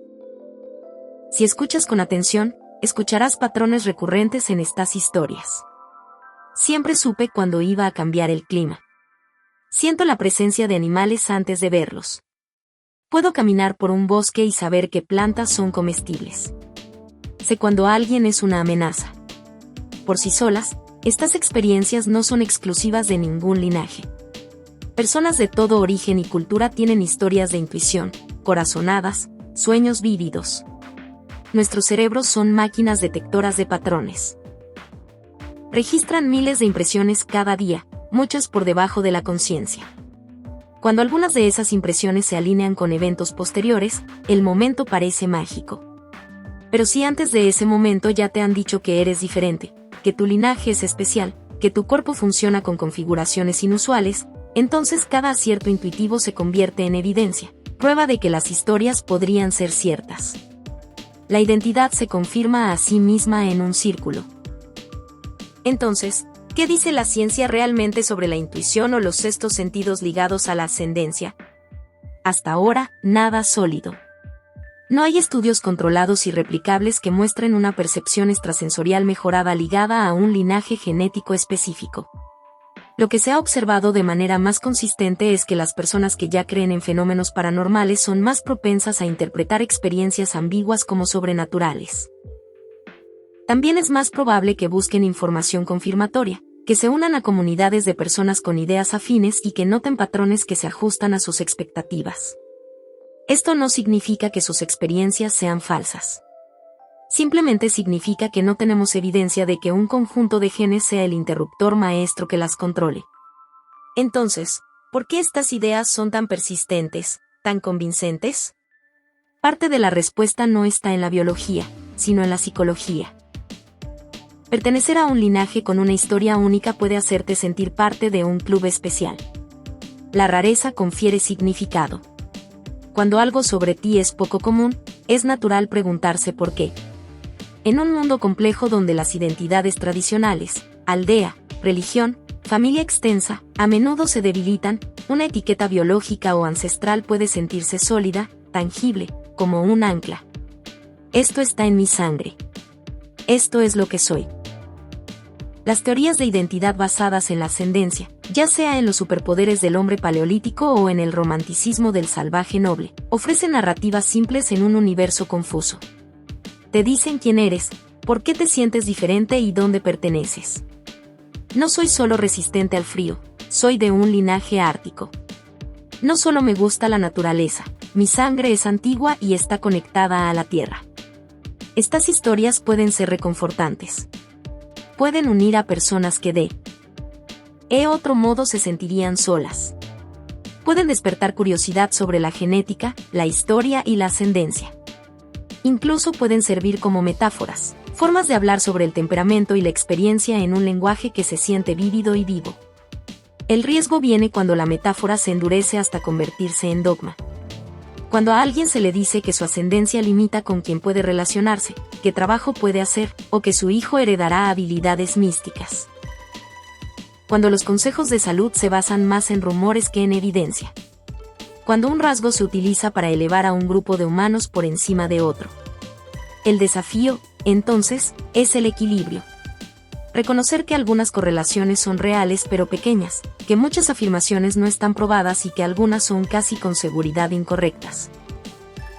Si escuchas con atención, escucharás patrones recurrentes en estas historias. Siempre supe cuando iba a cambiar el clima. Siento la presencia de animales antes de verlos. Puedo caminar por un bosque y saber qué plantas son comestibles. Sé cuando alguien es una amenaza. por sí solas, estas experiencias no son exclusivas de ningún linaje. Personas de todo origen y cultura tienen historias de intuición, corazonadas, sueños vívidos. Nuestros cerebros son máquinas detectoras de patrones. Registran miles de impresiones cada día, muchas por debajo de la conciencia. Cuando algunas de esas impresiones se alinean con eventos posteriores, el momento parece mágico. Pero si antes de ese momento ya te han dicho que eres diferente, que tu linaje es especial, que tu cuerpo funciona con configuraciones inusuales, entonces cada acierto intuitivo se convierte en evidencia, prueba de que las historias podrían ser ciertas. La identidad se confirma a sí misma en un círculo. Entonces, ¿qué dice la ciencia realmente sobre la intuición o los sextos sentidos ligados a la ascendencia? Hasta ahora, nada sólido. No hay estudios controlados y replicables que muestren una percepción extrasensorial mejorada ligada a un linaje genético específico. Lo que se ha observado de manera más consistente es que las personas que ya creen en fenómenos paranormales son más propensas a interpretar experiencias ambiguas como sobrenaturales. También es más probable que busquen información confirmatoria, que se unan a comunidades de personas con ideas afines y que noten patrones que se ajustan a sus expectativas. Esto no significa que sus experiencias sean falsas. Simplemente significa que no tenemos evidencia de que un conjunto de genes sea el interruptor maestro que las controle. Entonces, ¿por qué estas ideas son tan persistentes, tan convincentes? Parte de la respuesta no está en la biología, sino en la psicología. Pertenecer a un linaje con una historia única puede hacerte sentir parte de un club especial. La rareza confiere significado. Cuando algo sobre ti es poco común, es natural preguntarse por qué. En un mundo complejo donde las identidades tradicionales, aldea, religión, familia extensa, a menudo se debilitan, una etiqueta biológica o ancestral puede sentirse sólida, tangible, como un ancla. Esto está en mi sangre. Esto es lo que soy. Las teorías de identidad basadas en la ascendencia, ya sea en los superpoderes del hombre paleolítico o en el romanticismo del salvaje noble, ofrecen narrativas simples en un universo confuso. Te dicen quién eres, por qué te sientes diferente y dónde perteneces. No soy solo resistente al frío, soy de un linaje ártico. No solo me gusta la naturaleza, mi sangre es antigua y está conectada a la tierra. Estas historias pueden ser reconfortantes. Pueden unir a personas que de otro modo se sentirían solas. Pueden despertar curiosidad sobre la genética, la historia y la ascendencia. Incluso pueden servir como metáforas, formas de hablar sobre el temperamento y la experiencia en un lenguaje que se siente vívido y vivo. El riesgo viene cuando la metáfora se endurece hasta convertirse en dogma. Cuando a alguien se le dice que su ascendencia limita con quien puede relacionarse, qué trabajo puede hacer, o que su hijo heredará habilidades místicas. Cuando los consejos de salud se basan más en rumores que en evidencia. Cuando un rasgo se utiliza para elevar a un grupo de humanos por encima de otro. El desafío, entonces, es el equilibrio. Reconocer que algunas correlaciones son reales pero pequeñas, que muchas afirmaciones no están probadas y que algunas son casi con seguridad incorrectas.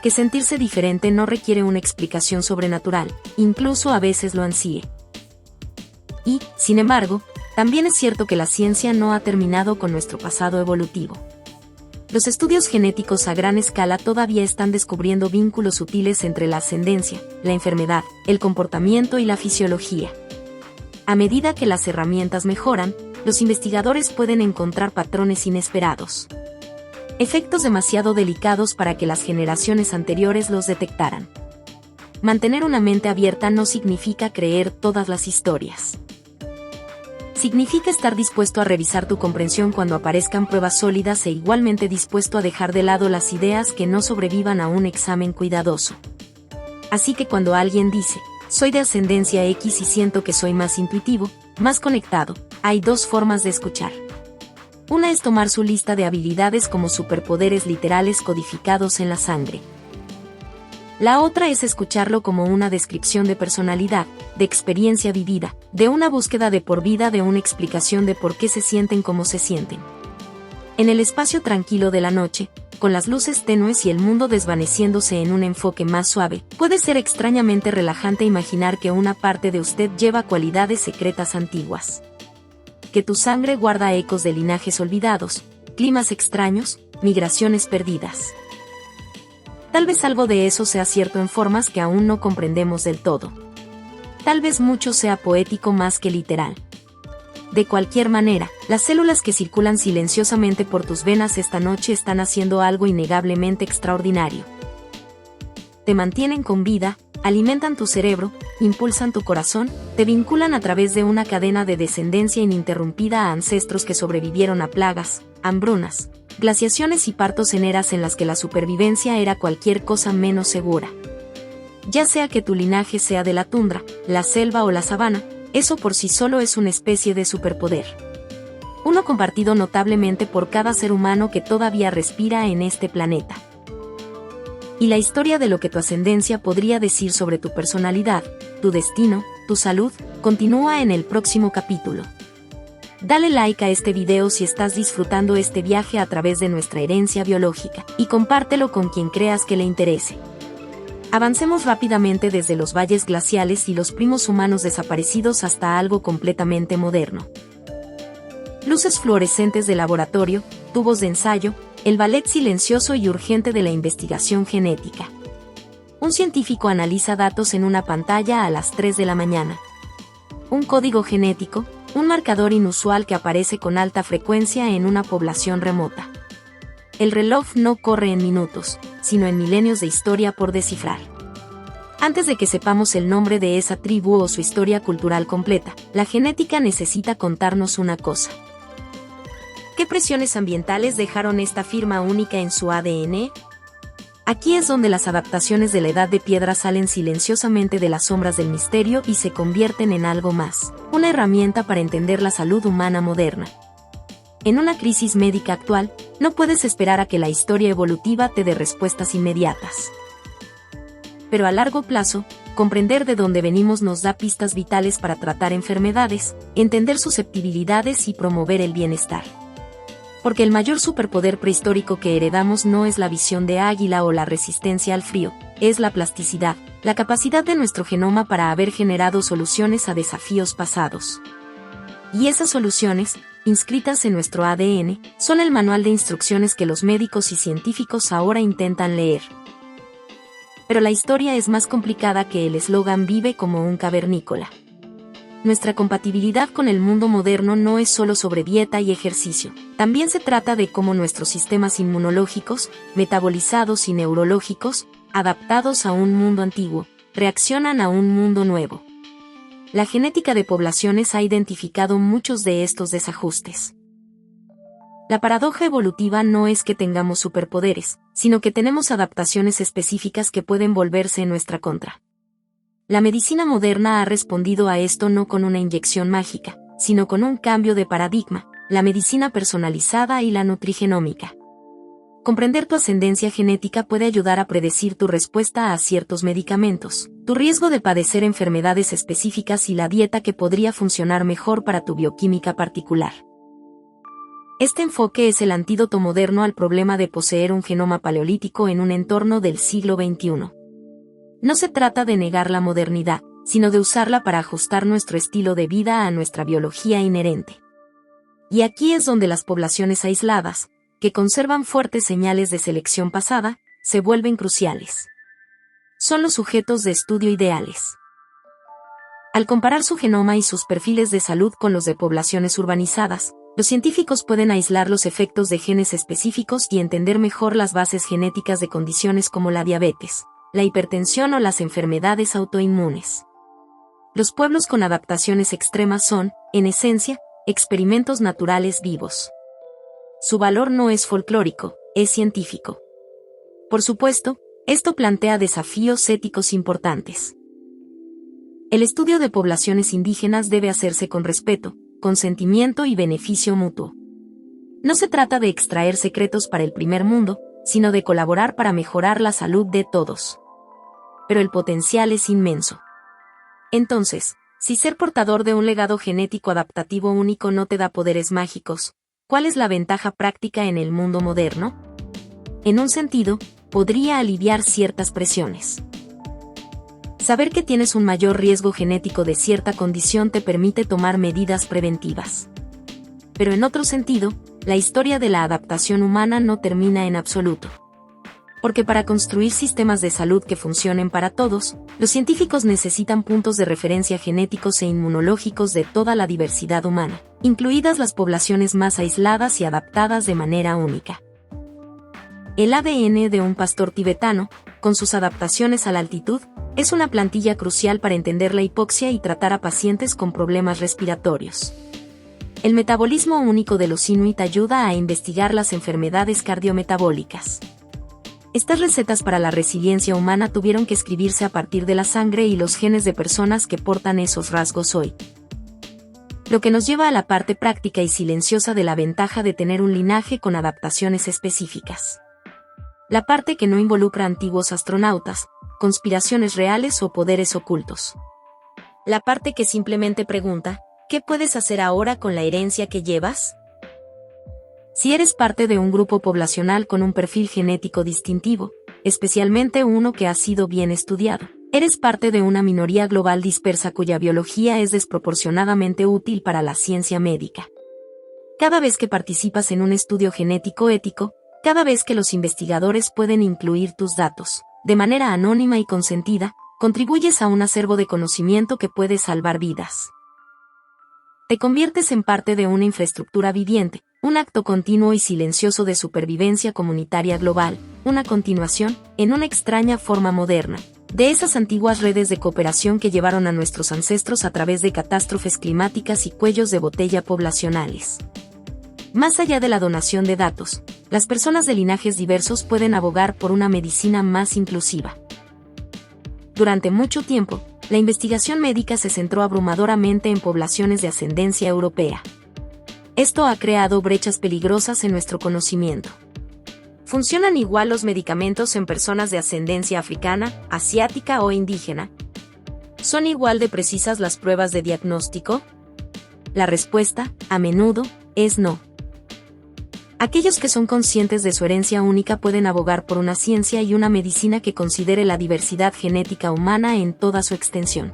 Que sentirse diferente no requiere una explicación sobrenatural, incluso a veces lo ansíe. Y, sin embargo, también es cierto que la ciencia no ha terminado con nuestro pasado evolutivo. Los estudios genéticos a gran escala todavía están descubriendo vínculos sutiles entre la ascendencia, la enfermedad, el comportamiento y la fisiología. A medida que las herramientas mejoran, los investigadores pueden encontrar patrones inesperados. Efectos demasiado delicados para que las generaciones anteriores los detectaran. Mantener una mente abierta no significa creer todas las historias. Significa estar dispuesto a revisar tu comprensión cuando aparezcan pruebas sólidas e igualmente dispuesto a dejar de lado las ideas que no sobrevivan a un examen cuidadoso. Así que cuando alguien dice, soy de ascendencia X y siento que soy más intuitivo, más conectado, hay dos formas de escuchar. Una es tomar su lista de habilidades como superpoderes literales codificados en la sangre. La otra es escucharlo como una descripción de personalidad, de experiencia vivida, de una búsqueda de por vida de una explicación de por qué se sienten como se sienten. En el espacio tranquilo de la noche, con las luces tenues y el mundo desvaneciéndose en un enfoque más suave, puede ser extrañamente relajante imaginar que una parte de usted lleva cualidades secretas antiguas. Que tu sangre guarda ecos de linajes olvidados, climas extraños, migraciones perdidas. Tal vez algo de eso sea cierto en formas que aún no comprendemos del todo. Tal vez mucho sea poético más que literal. De cualquier manera, las células que circulan silenciosamente por tus venas esta noche están haciendo algo innegablemente extraordinario. Te mantienen con vida, alimentan tu cerebro, impulsan tu corazón, te vinculan a través de una cadena de descendencia ininterrumpida a ancestros que sobrevivieron a plagas, hambrunas, glaciaciones y partos en eras en las que la supervivencia era cualquier cosa menos segura. Ya sea que tu linaje sea de la tundra, la selva o la sabana, eso por sí solo es una especie de superpoder. Uno compartido notablemente por cada ser humano que todavía respira en este planeta. Y la historia de lo que tu ascendencia podría decir sobre tu personalidad, tu destino, tu salud, continúa en el próximo capítulo. Dale like a este video si estás disfrutando este viaje a través de nuestra herencia biológica, y compártelo con quien creas que le interese. Avancemos rápidamente desde los valles glaciales y los primos humanos desaparecidos hasta algo completamente moderno. Luces fluorescentes de laboratorio, tubos de ensayo, el ballet silencioso y urgente de la investigación genética. Un científico analiza datos en una pantalla a las 3 de la mañana. Un código genético, un marcador inusual que aparece con alta frecuencia en una población remota. El reloj no corre en minutos, sino en milenios de historia por descifrar. Antes de que sepamos el nombre de esa tribu o su historia cultural completa, la genética necesita contarnos una cosa. ¿Qué presiones ambientales dejaron esta firma única en su ADN? Aquí es donde las adaptaciones de la edad de piedra salen silenciosamente de las sombras del misterio y se convierten en algo más, una herramienta para entender la salud humana moderna. En una crisis médica actual, no puedes esperar a que la historia evolutiva te dé respuestas inmediatas. Pero a largo plazo, comprender de dónde venimos nos da pistas vitales para tratar enfermedades, entender susceptibilidades y promover el bienestar. Porque el mayor superpoder prehistórico que heredamos no es la visión de águila o la resistencia al frío, es la plasticidad, la capacidad de nuestro genoma para haber generado soluciones a desafíos pasados. Y esas soluciones, inscritas en nuestro ADN, son el manual de instrucciones que los médicos y científicos ahora intentan leer. Pero la historia es más complicada que el eslogan "vive como un cavernícola". Nuestra compatibilidad con el mundo moderno no es solo sobre dieta y ejercicio, también se trata de cómo nuestros sistemas inmunológicos, metabolizados y neurológicos, adaptados a un mundo antiguo, reaccionan a un mundo nuevo. La genética de poblaciones ha identificado muchos de estos desajustes. La paradoja evolutiva no es que tengamos superpoderes, sino que tenemos adaptaciones específicas que pueden volverse en nuestra contra. La medicina moderna ha respondido a esto no con una inyección mágica, sino con un cambio de paradigma, la medicina personalizada y la nutrigenómica. Comprender tu ascendencia genética puede ayudar a predecir tu respuesta a ciertos medicamentos, tu riesgo de padecer enfermedades específicas y la dieta que podría funcionar mejor para tu bioquímica particular. Este enfoque es el antídoto moderno al problema de poseer un genoma paleolítico en un entorno del siglo XXI. No se trata de negar la modernidad, sino de usarla para ajustar nuestro estilo de vida a nuestra biología inherente. Y aquí es donde las poblaciones aisladas, que conservan fuertes señales de selección pasada, se vuelven cruciales. Son los sujetos de estudio ideales. Al comparar su genoma y sus perfiles de salud con los de poblaciones urbanizadas, los científicos pueden aislar los efectos de genes específicos y entender mejor las bases genéticas de condiciones como la diabetes, la hipertensión o las enfermedades autoinmunes. Los pueblos con adaptaciones extremas son, en esencia, experimentos naturales vivos. Su valor no es folclórico, es científico. Por supuesto, esto plantea desafíos éticos importantes. El estudio de poblaciones indígenas debe hacerse con respeto, consentimiento y beneficio mutuo. No se trata de extraer secretos para el primer mundo, sino de colaborar para mejorar la salud de todos. Pero el potencial es inmenso. Entonces, si ser portador de un legado genético adaptativo único no te da poderes mágicos, ¿cuál es la ventaja práctica en el mundo moderno? En un sentido, podría aliviar ciertas presiones. Saber que tienes un mayor riesgo genético de cierta condición te permite tomar medidas preventivas. Pero en otro sentido, la historia de la adaptación humana no termina en absoluto. Porque para construir sistemas de salud que funcionen para todos, los científicos necesitan puntos de referencia genéticos e inmunológicos de toda la diversidad humana, incluidas las poblaciones más aisladas y adaptadas de manera única. El ADN de un pastor tibetano, con sus adaptaciones a la altitud, es una plantilla crucial para entender la hipoxia y tratar a pacientes con problemas respiratorios. El metabolismo único de los inuit ayuda a investigar las enfermedades cardiometabólicas. Estas recetas para la resiliencia humana tuvieron que escribirse a partir de la sangre y los genes de personas que portan esos rasgos hoy. Lo que nos lleva a la parte práctica y silenciosa de la ventaja de tener un linaje con adaptaciones específicas. La parte que no involucra antiguos astronautas, conspiraciones reales o poderes ocultos. La parte que simplemente pregunta, ¿qué puedes hacer ahora con la herencia que llevas? Si eres parte de un grupo poblacional con un perfil genético distintivo, especialmente uno que ha sido bien estudiado, eres parte de una minoría global dispersa cuya biología es desproporcionadamente útil para la ciencia médica. Cada vez que participas en un estudio genético ético, cada vez que los investigadores pueden incluir tus datos, de manera anónima y consentida, contribuyes a un acervo de conocimiento que puede salvar vidas. Te conviertes en parte de una infraestructura viviente, un acto continuo y silencioso de supervivencia comunitaria global, una continuación, en una extraña forma moderna, de esas antiguas redes de cooperación que llevaron a nuestros ancestros a través de catástrofes climáticas y cuellos de botella poblacionales. Más allá de la donación de datos, las personas de linajes diversos pueden abogar por una medicina más inclusiva. Durante mucho tiempo, la investigación médica se centró abrumadoramente en poblaciones de ascendencia europea. Esto ha creado brechas peligrosas en nuestro conocimiento. ¿Funcionan igual los medicamentos en personas de ascendencia africana, asiática o indígena? ¿Son igual de precisas las pruebas de diagnóstico? La respuesta, a menudo, es no. Aquellos que son conscientes de su herencia única pueden abogar por una ciencia y una medicina que considere la diversidad genética humana en toda su extensión.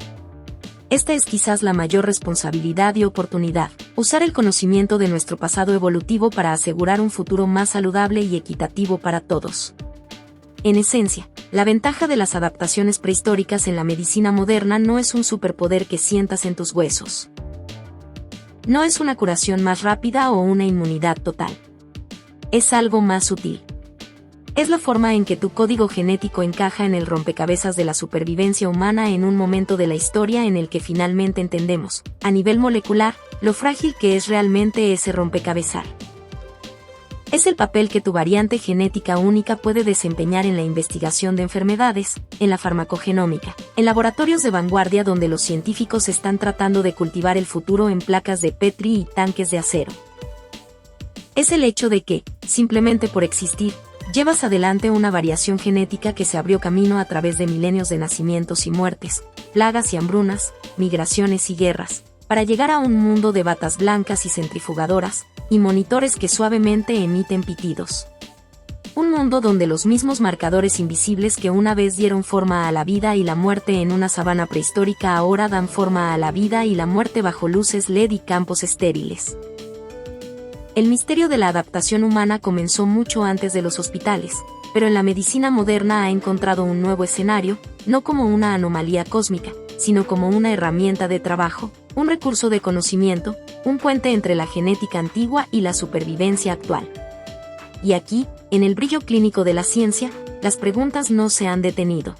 Esta es quizás la mayor responsabilidad y oportunidad, usar el conocimiento de nuestro pasado evolutivo para asegurar un futuro más saludable y equitativo para todos. En esencia, la ventaja de las adaptaciones prehistóricas en la medicina moderna no es un superpoder que sientas en tus huesos. No es una curación más rápida o una inmunidad total. Es algo más sutil. Es la forma en que tu código genético encaja en el rompecabezas de la supervivencia humana en un momento de la historia en el que finalmente entendemos, a nivel molecular, lo frágil que es realmente ese rompecabezal. Es el papel que tu variante genética única puede desempeñar en la investigación de enfermedades, en la farmacogenómica, en laboratorios de vanguardia donde los científicos están tratando de cultivar el futuro en placas de Petri y tanques de acero. Es el hecho de que, simplemente por existir, llevas adelante una variación genética que se abrió camino a través de milenios de nacimientos y muertes, plagas y hambrunas, migraciones y guerras, para llegar a un mundo de batas blancas y centrifugadoras, y monitores que suavemente emiten pitidos. Un mundo donde los mismos marcadores invisibles que una vez dieron forma a la vida y la muerte en una sabana prehistórica ahora dan forma a la vida y la muerte bajo luces LED y campos estériles. El misterio de la adaptación humana comenzó mucho antes de los hospitales, pero en la medicina moderna ha encontrado un nuevo escenario, no como una anomalía cósmica, sino como una herramienta de trabajo, un recurso de conocimiento, un puente entre la genética antigua y la supervivencia actual. Y aquí, en el brillo clínico de la ciencia, las preguntas no se han detenido.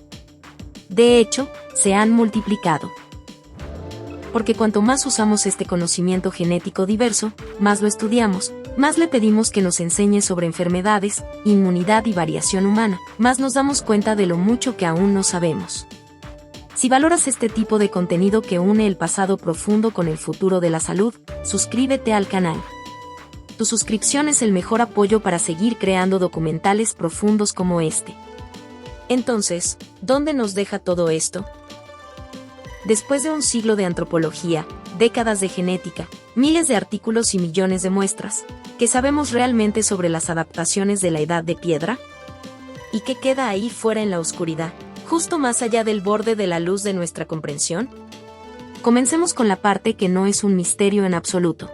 De hecho, se han multiplicado. Porque cuanto más usamos este conocimiento genético diverso, más lo estudiamos, más le pedimos que nos enseñe sobre enfermedades, inmunidad y variación humana, más nos damos cuenta de lo mucho que aún no sabemos. Si valoras este tipo de contenido que une el pasado profundo con el futuro de la salud, suscríbete al canal. Tu suscripción es el mejor apoyo para seguir creando documentales profundos como este. Entonces, ¿dónde nos deja todo esto? Después de un siglo de antropología, décadas de genética, miles de artículos y millones de muestras, ¿Qué sabemos realmente sobre las adaptaciones de la Edad de Piedra? ¿Y qué queda ahí fuera en la oscuridad, justo más allá del borde de la luz de nuestra comprensión? Comencemos con la parte que no es un misterio en absoluto.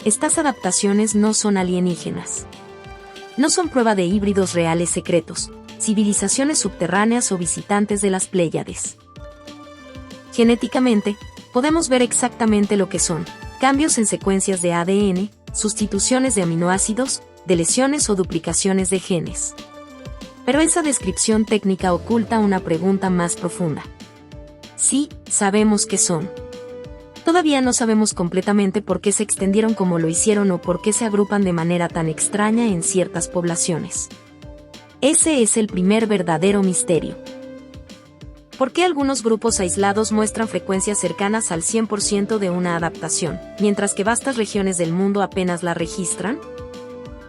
Estas adaptaciones no son alienígenas. No son prueba de híbridos reales secretos, civilizaciones subterráneas o visitantes de las Pléyades. Genéticamente, podemos ver exactamente lo que son: cambios en secuencias de ADN, sustituciones de aminoácidos, deleciones o duplicaciones de genes. Pero esa descripción técnica oculta una pregunta más profunda. Sí, sabemos qué son. Todavía no sabemos completamente por qué se extendieron como lo hicieron o por qué se agrupan de manera tan extraña en ciertas poblaciones. Ese es el primer verdadero misterio. ¿Por qué algunos grupos aislados muestran frecuencias cercanas al 100% de una adaptación, mientras que vastas regiones del mundo apenas la registran?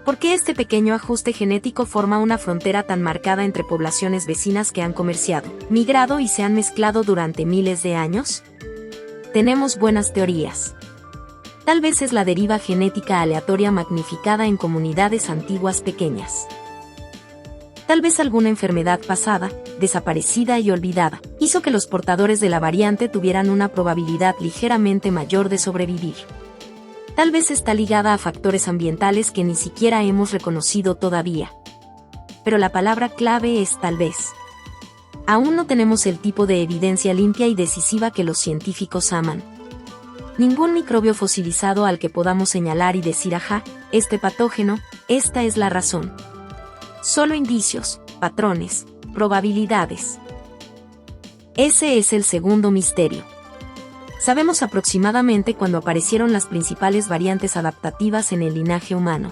¿Por qué este pequeño ajuste genético forma una frontera tan marcada entre poblaciones vecinas que han comerciado, migrado y se han mezclado durante miles de años? Tenemos buenas teorías. Tal vez es la deriva genética aleatoria magnificada en comunidades antiguas pequeñas. Tal vez alguna enfermedad pasada, desaparecida y olvidada, hizo que los portadores de la variante tuvieran una probabilidad ligeramente mayor de sobrevivir. Tal vez está ligada a factores ambientales que ni siquiera hemos reconocido todavía. Pero la palabra clave es tal vez. Aún no tenemos el tipo de evidencia limpia y decisiva que los científicos aman. Ningún microbio fosilizado al que podamos señalar y decir ajá, este patógeno, esta es la razón. Solo indicios, patrones, probabilidades. Ese es el segundo misterio. Sabemos aproximadamente cuándo aparecieron las principales variantes adaptativas en el linaje humano.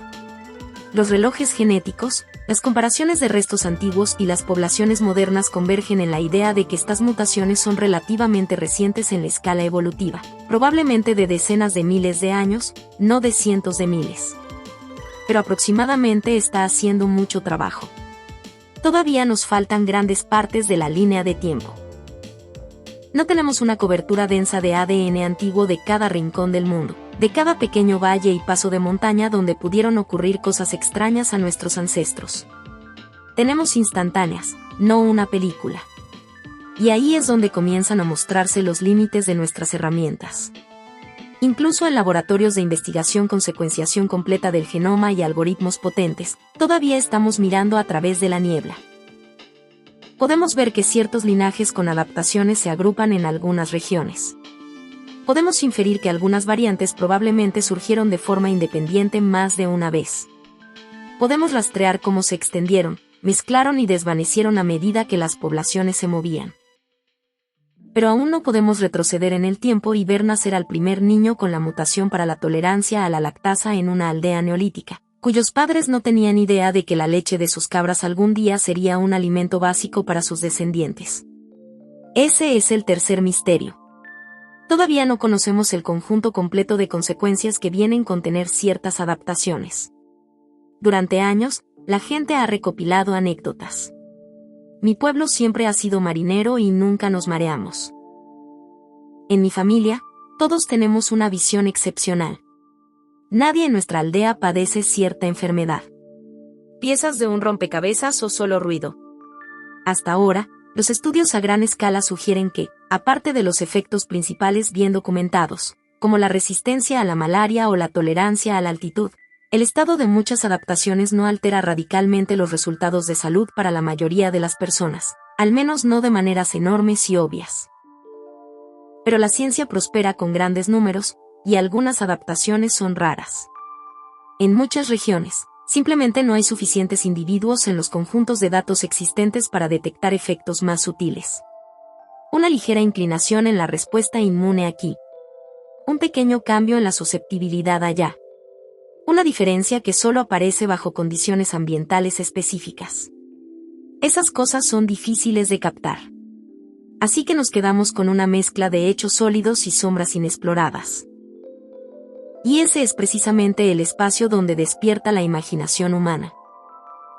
Los relojes genéticos, las comparaciones de restos antiguos y las poblaciones modernas convergen en la idea de que estas mutaciones son relativamente recientes en la escala evolutiva, probablemente de decenas de miles de años, no de cientos de miles. Pero aproximadamente está haciendo mucho trabajo. Todavía nos faltan grandes partes de la línea de tiempo. No tenemos una cobertura densa de ADN antiguo de cada rincón del mundo, de cada pequeño valle y paso de montaña donde pudieron ocurrir cosas extrañas a nuestros ancestros. Tenemos instantáneas, no una película. Y ahí es donde comienzan a mostrarse los límites de nuestras herramientas. Incluso en laboratorios de investigación con secuenciación completa del genoma y algoritmos potentes, todavía estamos mirando a través de la niebla. Podemos ver que ciertos linajes con adaptaciones se agrupan en algunas regiones. Podemos inferir que algunas variantes probablemente surgieron de forma independiente más de una vez. Podemos rastrear cómo se extendieron, mezclaron y desvanecieron a medida que las poblaciones se movían. Pero aún no podemos retroceder en el tiempo y ver nacer al primer niño con la mutación para la tolerancia a la lactasa en una aldea neolítica, cuyos padres no tenían idea de que la leche de sus cabras algún día sería un alimento básico para sus descendientes. Ese es el tercer misterio. Todavía no conocemos el conjunto completo de consecuencias que vienen con tener ciertas adaptaciones. Durante años, la gente ha recopilado anécdotas. Mi pueblo siempre ha sido marinero y nunca nos mareamos. En mi familia, todos tenemos una visión excepcional. Nadie en nuestra aldea padece cierta enfermedad. ¿Piezas de un rompecabezas o solo ruido? Hasta ahora, los estudios a gran escala sugieren que, aparte de los efectos principales bien documentados, como la resistencia a la malaria o la tolerancia a la altitud, el estado de muchas adaptaciones no altera radicalmente los resultados de salud para la mayoría de las personas, al menos no de maneras enormes y obvias. Pero la ciencia prospera con grandes números, y algunas adaptaciones son raras. En muchas regiones, simplemente no hay suficientes individuos en los conjuntos de datos existentes para detectar efectos más sutiles. Una ligera inclinación en la respuesta inmune aquí. Un pequeño cambio en la susceptibilidad allá. Una diferencia que solo aparece bajo condiciones ambientales específicas. Esas cosas son difíciles de captar. Así que nos quedamos con una mezcla de hechos sólidos y sombras inexploradas. Y ese es precisamente el espacio donde despierta la imaginación humana.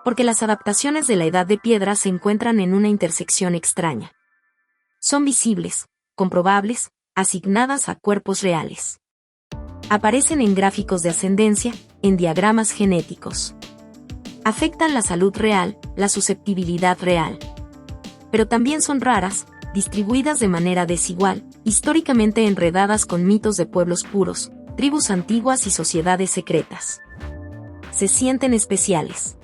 Porque las adaptaciones de la Edad de Piedra se encuentran en una intersección extraña. Son visibles, comprobables, asignadas a cuerpos reales. Aparecen en gráficos de ascendencia, en diagramas genéticos. Afectan la salud real, la susceptibilidad real. Pero también son raras, distribuidas de manera desigual, históricamente enredadas con mitos de pueblos puros, tribus antiguas y sociedades secretas. Se sienten especiales.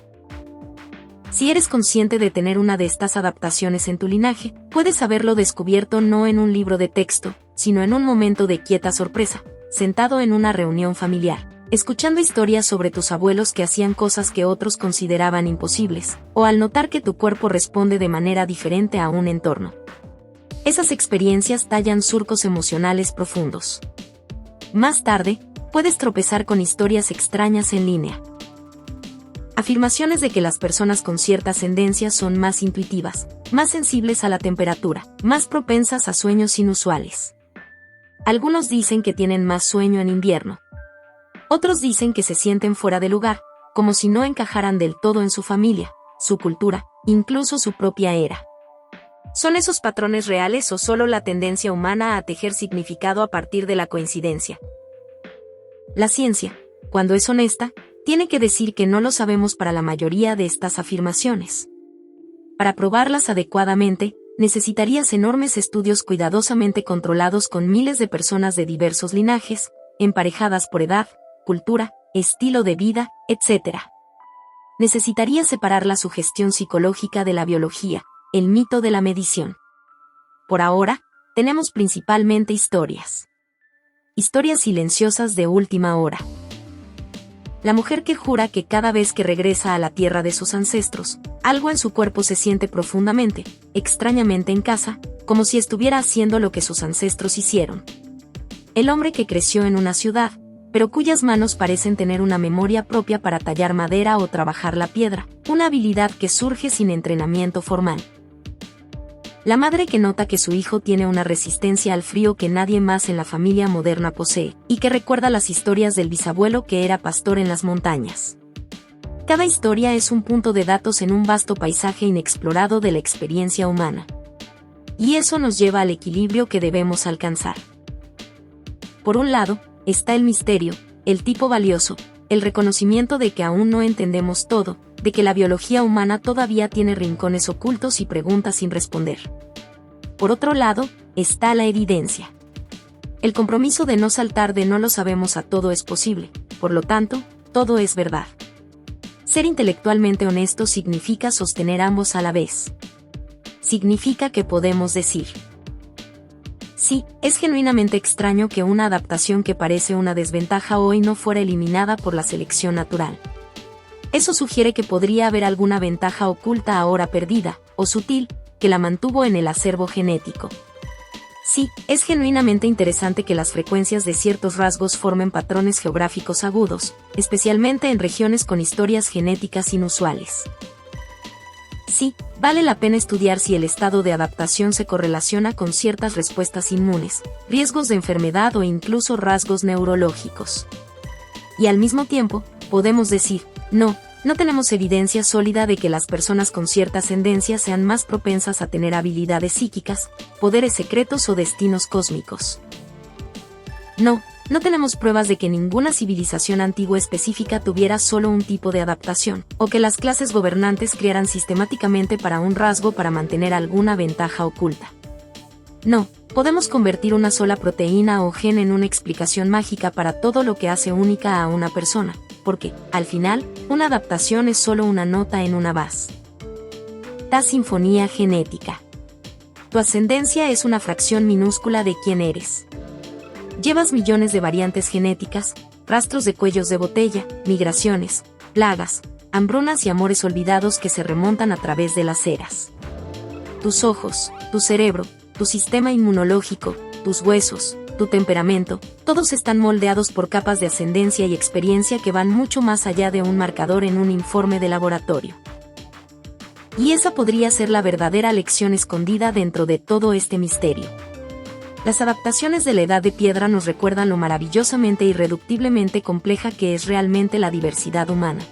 Si eres consciente de tener una de estas adaptaciones en tu linaje, puedes haberlo descubierto no en un libro de texto, sino en un momento de quieta sorpresa, sentado en una reunión familiar, escuchando historias sobre tus abuelos que hacían cosas que otros consideraban imposibles, o al notar que tu cuerpo responde de manera diferente a un entorno. Esas experiencias tallan surcos emocionales profundos. Más tarde, puedes tropezar con historias extrañas en línea. Afirmaciones de que las personas con cierta ascendencia son más intuitivas, más sensibles a la temperatura, más propensas a sueños inusuales. Algunos dicen que tienen más sueño en invierno. Otros dicen que se sienten fuera de lugar, como si no encajaran del todo en su familia, su cultura, incluso su propia era. ¿Son esos patrones reales o solo la tendencia humana a tejer significado a partir de la coincidencia? La ciencia, cuando es honesta, tiene que decir que no lo sabemos para la mayoría de estas afirmaciones. Para probarlas adecuadamente, necesitarías enormes estudios cuidadosamente controlados con miles de personas de diversos linajes, emparejadas por edad, cultura, estilo de vida, etc. Necesitarías separar la sugestión psicológica de la biología, el mito de la medición. Por ahora, tenemos principalmente historias. Historias silenciosas de última hora. La mujer que jura que cada vez que regresa a la tierra de sus ancestros, algo en su cuerpo se siente profundamente, extrañamente en casa, como si estuviera haciendo lo que sus ancestros hicieron. El hombre que creció en una ciudad, pero cuyas manos parecen tener una memoria propia para tallar madera o trabajar la piedra, una habilidad que surge sin entrenamiento formal. La madre que nota que su hijo tiene una resistencia al frío que nadie más en la familia moderna posee, y que recuerda las historias del bisabuelo que era pastor en las montañas. Cada historia es un punto de datos en un vasto paisaje inexplorado de la experiencia humana. Y eso nos lleva al equilibrio que debemos alcanzar. Por un lado, está el misterio, el tipo valioso, el reconocimiento de que aún no entendemos todo, de que la biología humana todavía tiene rincones ocultos y preguntas sin responder. Por otro lado, está la evidencia. El compromiso de no saltar de no lo sabemos a todo es posible, por lo tanto, todo es verdad. Ser intelectualmente honesto significa sostener ambos a la vez. Significa que podemos decir: sí, es genuinamente extraño que una adaptación que parece una desventaja hoy no fuera eliminada por la selección natural. Eso sugiere que podría haber alguna ventaja oculta ahora perdida, o sutil, que la mantuvo en el acervo genético. Sí, es genuinamente interesante que las frecuencias de ciertos rasgos formen patrones geográficos agudos, especialmente en regiones con historias genéticas inusuales. Sí, vale la pena estudiar si el estado de adaptación se correlaciona con ciertas respuestas inmunes, riesgos de enfermedad o incluso rasgos neurológicos. Y al mismo tiempo, podemos decir: no tenemos evidencia sólida de que las personas con cierta ascendencia sean más propensas a tener habilidades psíquicas, poderes secretos o destinos cósmicos. No tenemos pruebas de que ninguna civilización antigua específica tuviera solo un tipo de adaptación, o que las clases gobernantes crearan sistemáticamente para un rasgo para mantener alguna ventaja oculta. No podemos convertir una sola proteína o gen en una explicación mágica para todo lo que hace única a una persona, porque, al final, una adaptación es solo una nota en una base. La sinfonía genética. Tu ascendencia es una fracción minúscula de quién eres. Llevas millones de variantes genéticas, rastros de cuellos de botella, migraciones, plagas, hambrunas y amores olvidados que se remontan a través de las eras. Tus ojos, tu cerebro, tu sistema inmunológico, tus huesos, tu temperamento, todos están moldeados por capas de ascendencia y experiencia que van mucho más allá de un marcador en un informe de laboratorio. Y esa podría ser la verdadera lección escondida dentro de todo este misterio. Las adaptaciones de la Edad de Piedra nos recuerdan lo maravillosamente e irreductiblemente compleja que es realmente la diversidad humana.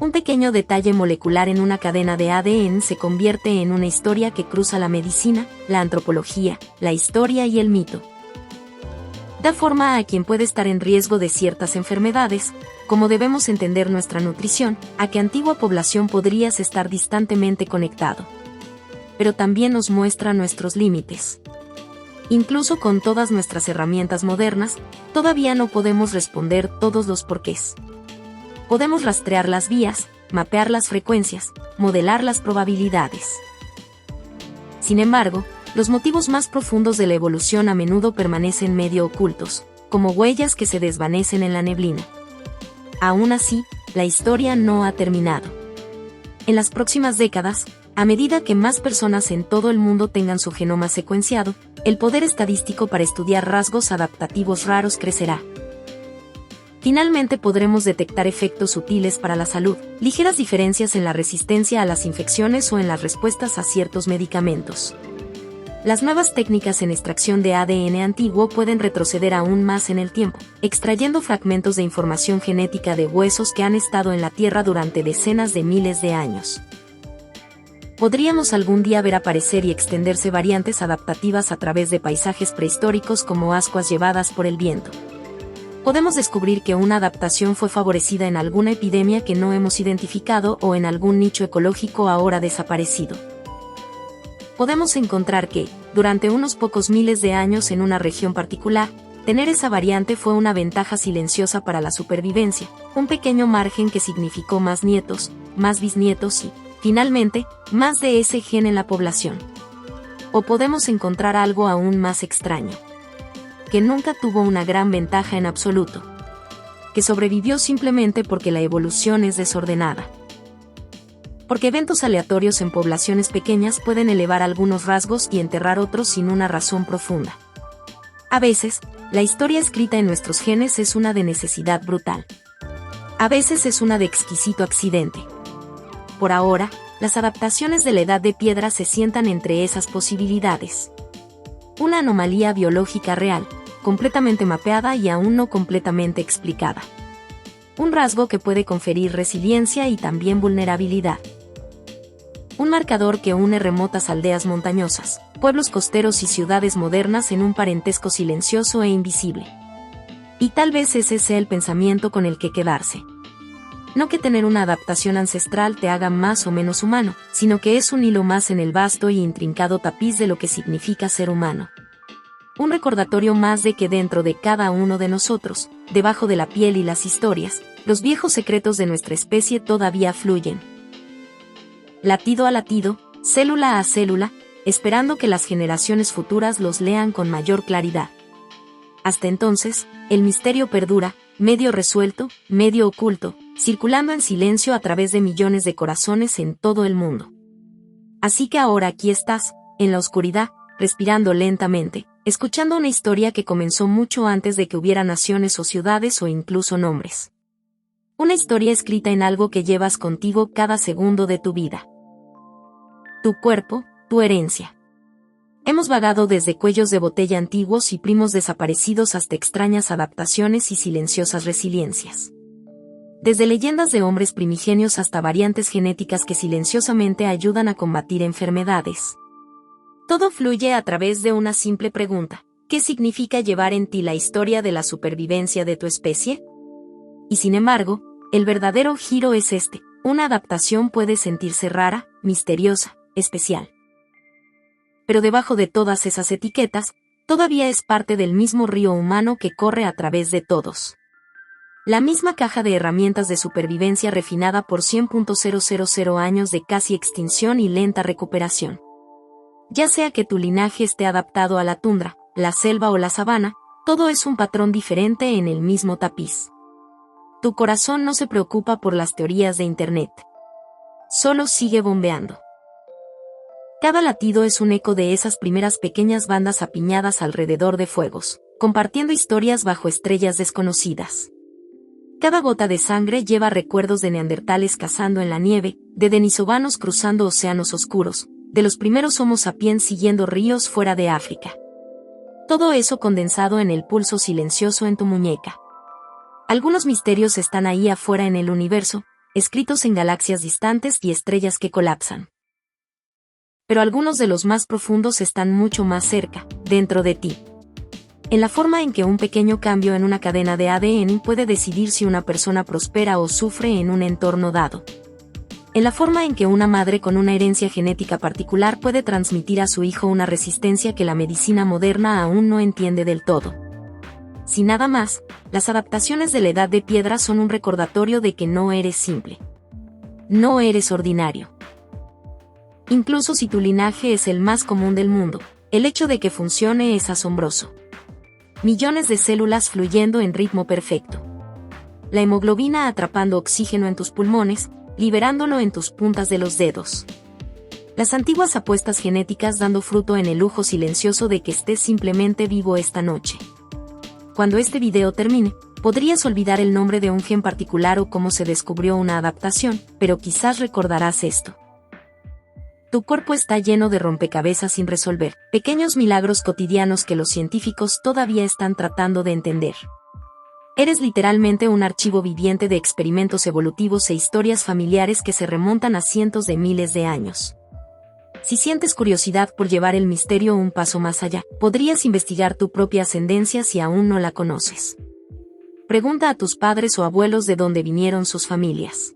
Un pequeño detalle molecular en una cadena de ADN se convierte en una historia que cruza la medicina, la antropología, la historia y el mito. Da forma a quien puede estar en riesgo de ciertas enfermedades, como debemos entender nuestra nutrición, a qué antigua población podrías estar distantemente conectado. Pero también nos muestra nuestros límites. Incluso con todas nuestras herramientas modernas, todavía no podemos responder todos los porqués. Podemos rastrear las vías, mapear las frecuencias, modelar las probabilidades. Sin embargo, los motivos más profundos de la evolución a menudo permanecen medio ocultos, como huellas que se desvanecen en la neblina. Aún así, la historia no ha terminado. En las próximas décadas, a medida que más personas en todo el mundo tengan su genoma secuenciado, el poder estadístico para estudiar rasgos adaptativos raros crecerá. Finalmente podremos detectar efectos sutiles para la salud, ligeras diferencias en la resistencia a las infecciones o en las respuestas a ciertos medicamentos. Las nuevas técnicas en extracción de ADN antiguo pueden retroceder aún más en el tiempo, extrayendo fragmentos de información genética de huesos que han estado en la Tierra durante decenas de miles de años. Podríamos algún día ver aparecer y extenderse variantes adaptativas a través de paisajes prehistóricos como ascuas llevadas por el viento. Podemos descubrir que una adaptación fue favorecida en alguna epidemia que no hemos identificado o en algún nicho ecológico ahora desaparecido. Podemos encontrar que, durante unos pocos miles de años en una región particular, tener esa variante fue una ventaja silenciosa para la supervivencia, un pequeño margen que significó más nietos, más bisnietos y, finalmente, más de ese gen en la población. O podemos encontrar algo aún más extraño, que nunca tuvo una gran ventaja en absoluto, que sobrevivió simplemente porque la evolución es desordenada. Porque eventos aleatorios en poblaciones pequeñas pueden elevar algunos rasgos y enterrar otros sin una razón profunda. A veces, la historia escrita en nuestros genes es una de necesidad brutal. A veces es una de exquisito accidente. Por ahora, las adaptaciones de la edad de piedra se sientan entre esas posibilidades. Una anomalía biológica real, completamente mapeada y aún no completamente explicada. Un rasgo que puede conferir resiliencia y también vulnerabilidad. Un marcador que une remotas aldeas montañosas, pueblos costeros y ciudades modernas en un parentesco silencioso e invisible. Y tal vez ese sea el pensamiento con el que quedarse. No que tener una adaptación ancestral te haga más o menos humano, sino que es un hilo más en el vasto y intrincado tapiz de lo que significa ser humano. Un recordatorio más de que dentro de cada uno de nosotros, debajo de la piel y las historias, los viejos secretos de nuestra especie todavía fluyen. Latido a latido, célula a célula, esperando que las generaciones futuras los lean con mayor claridad. Hasta entonces, el misterio perdura, medio resuelto, medio oculto, circulando en silencio a través de millones de corazones en todo el mundo. Así que ahora aquí estás, en la oscuridad, respirando lentamente, escuchando una historia que comenzó mucho antes de que hubiera naciones o ciudades o incluso nombres. Una historia escrita en algo que llevas contigo cada segundo de tu vida. Tu cuerpo, tu herencia. Hemos vagado desde cuellos de botella antiguos y primos desaparecidos hasta extrañas adaptaciones y silenciosas resiliencias. Desde leyendas de hombres primigenios hasta variantes genéticas que silenciosamente ayudan a combatir enfermedades. Todo fluye a través de una simple pregunta: ¿qué significa llevar en ti la historia de la supervivencia de tu especie? Y sin embargo, el verdadero giro es este: una adaptación puede sentirse rara, misteriosa, especial. Pero debajo de todas esas etiquetas, todavía es parte del mismo río humano que corre a través de todos. La misma caja de herramientas de supervivencia refinada por 100.000 años de casi extinción y lenta recuperación. Ya sea que tu linaje esté adaptado a la tundra, la selva o la sabana, todo es un patrón diferente en el mismo tapiz. Tu corazón no se preocupa por las teorías de Internet. Solo sigue bombeando. Cada latido es un eco de esas primeras pequeñas bandas apiñadas alrededor de fuegos, compartiendo historias bajo estrellas desconocidas. Cada gota de sangre lleva recuerdos de neandertales cazando en la nieve, de denisovanos cruzando océanos oscuros, de los primeros Homo sapiens siguiendo ríos fuera de África. Todo eso condensado en el pulso silencioso en tu muñeca. Algunos misterios están ahí afuera en el universo, escritos en galaxias distantes y estrellas que colapsan. Pero algunos de los más profundos están mucho más cerca, dentro de ti. en la forma en que un pequeño cambio en una cadena de ADN puede decidir si una persona prospera o sufre en un entorno dado, en la forma en que una madre con una herencia genética particular puede transmitir a su hijo una resistencia que la medicina moderna aún no entiende del todo. Si nada más, las adaptaciones de la Edad de Piedra son un recordatorio de que no eres simple. No eres ordinario. Incluso si tu linaje es el más común del mundo, el hecho de que funcione es asombroso. Millones de células fluyendo en ritmo perfecto. La hemoglobina atrapando oxígeno en tus pulmones, liberándolo en tus puntas de los dedos. Las antiguas apuestas genéticas dando fruto en el lujo silencioso de que estés simplemente vivo esta noche. Cuando este video termine, podrías olvidar el nombre de un gen particular o cómo se descubrió una adaptación, pero quizás recordarás esto. Tu cuerpo está lleno de rompecabezas sin resolver, pequeños milagros cotidianos que los científicos todavía están tratando de entender. Eres literalmente un archivo viviente de experimentos evolutivos e historias familiares que se remontan a cientos de miles de años. Si sientes curiosidad por llevar el misterio un paso más allá, podrías investigar tu propia ascendencia si aún no la conoces. Pregunta a tus padres o abuelos de dónde vinieron sus familias.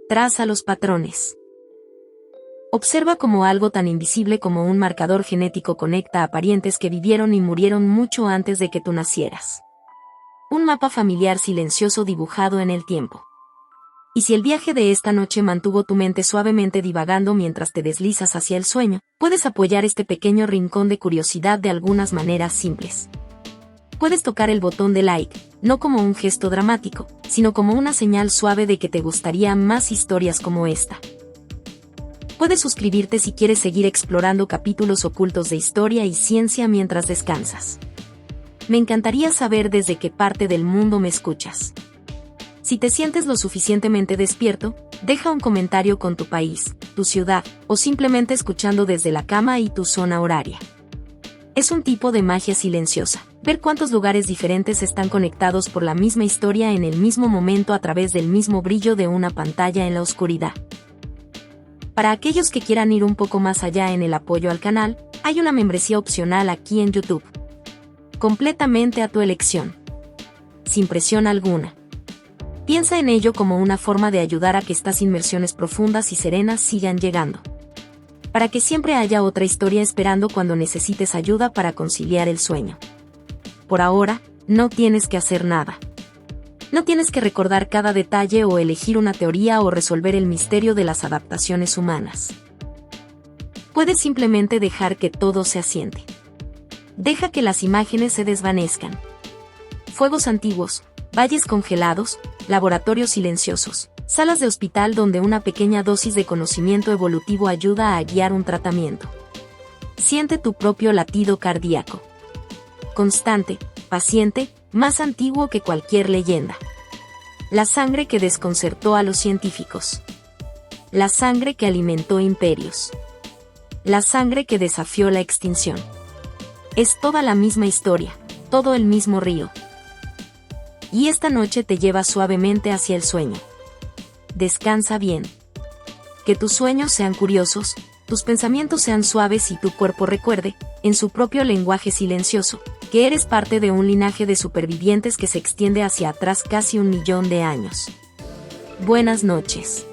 Traza los patrones. Observa cómo algo tan invisible como un marcador genético conecta a parientes que vivieron y murieron mucho antes de que tú nacieras. Un mapa familiar silencioso dibujado en el tiempo. Y si el viaje de esta noche mantuvo tu mente suavemente divagando mientras te deslizas hacia el sueño, puedes apoyar este pequeño rincón de curiosidad de algunas maneras simples. Puedes tocar el botón de like, no como un gesto dramático, sino como una señal suave de que te gustaría más historias como esta. Puedes suscribirte si quieres seguir explorando capítulos ocultos de historia y ciencia mientras descansas. Me encantaría saber desde qué parte del mundo me escuchas. Si te sientes lo suficientemente despierto, deja un comentario con tu país, tu ciudad, o simplemente escuchando desde la cama y tu zona horaria. Es un tipo de magia silenciosa, ver cuántos lugares diferentes están conectados por la misma historia en el mismo momento a través del mismo brillo de una pantalla en la oscuridad. Para aquellos que quieran ir un poco más allá en el apoyo al canal, hay una membresía opcional aquí en YouTube. Completamente a tu elección. Sin presión alguna. Piensa en ello como una forma de ayudar a que estas inmersiones profundas y serenas sigan llegando. Para que siempre haya otra historia esperando cuando necesites ayuda para conciliar el sueño. Por ahora, no tienes que hacer nada. No tienes que recordar cada detalle o elegir una teoría o resolver el misterio de las adaptaciones humanas. Puedes simplemente dejar que todo se asiente. Deja que las imágenes se desvanezcan. Fuegos antiguos, valles congelados, laboratorios silenciosos, salas de hospital donde una pequeña dosis de conocimiento evolutivo ayuda a guiar un tratamiento. Siente tu propio latido cardíaco. Constante, paciente, más antiguo que cualquier leyenda. La sangre que desconcertó a los científicos. La sangre que alimentó imperios. La sangre que desafió la extinción. Es toda la misma historia, todo el mismo río. Y esta noche te lleva suavemente hacia el sueño. Descansa bien. Que tus sueños sean curiosos, tus pensamientos sean suaves y tu cuerpo recuerde, en su propio lenguaje silencioso, que eres parte de un linaje de supervivientes que se extiende hacia atrás casi 1 millón de años. Buenas noches.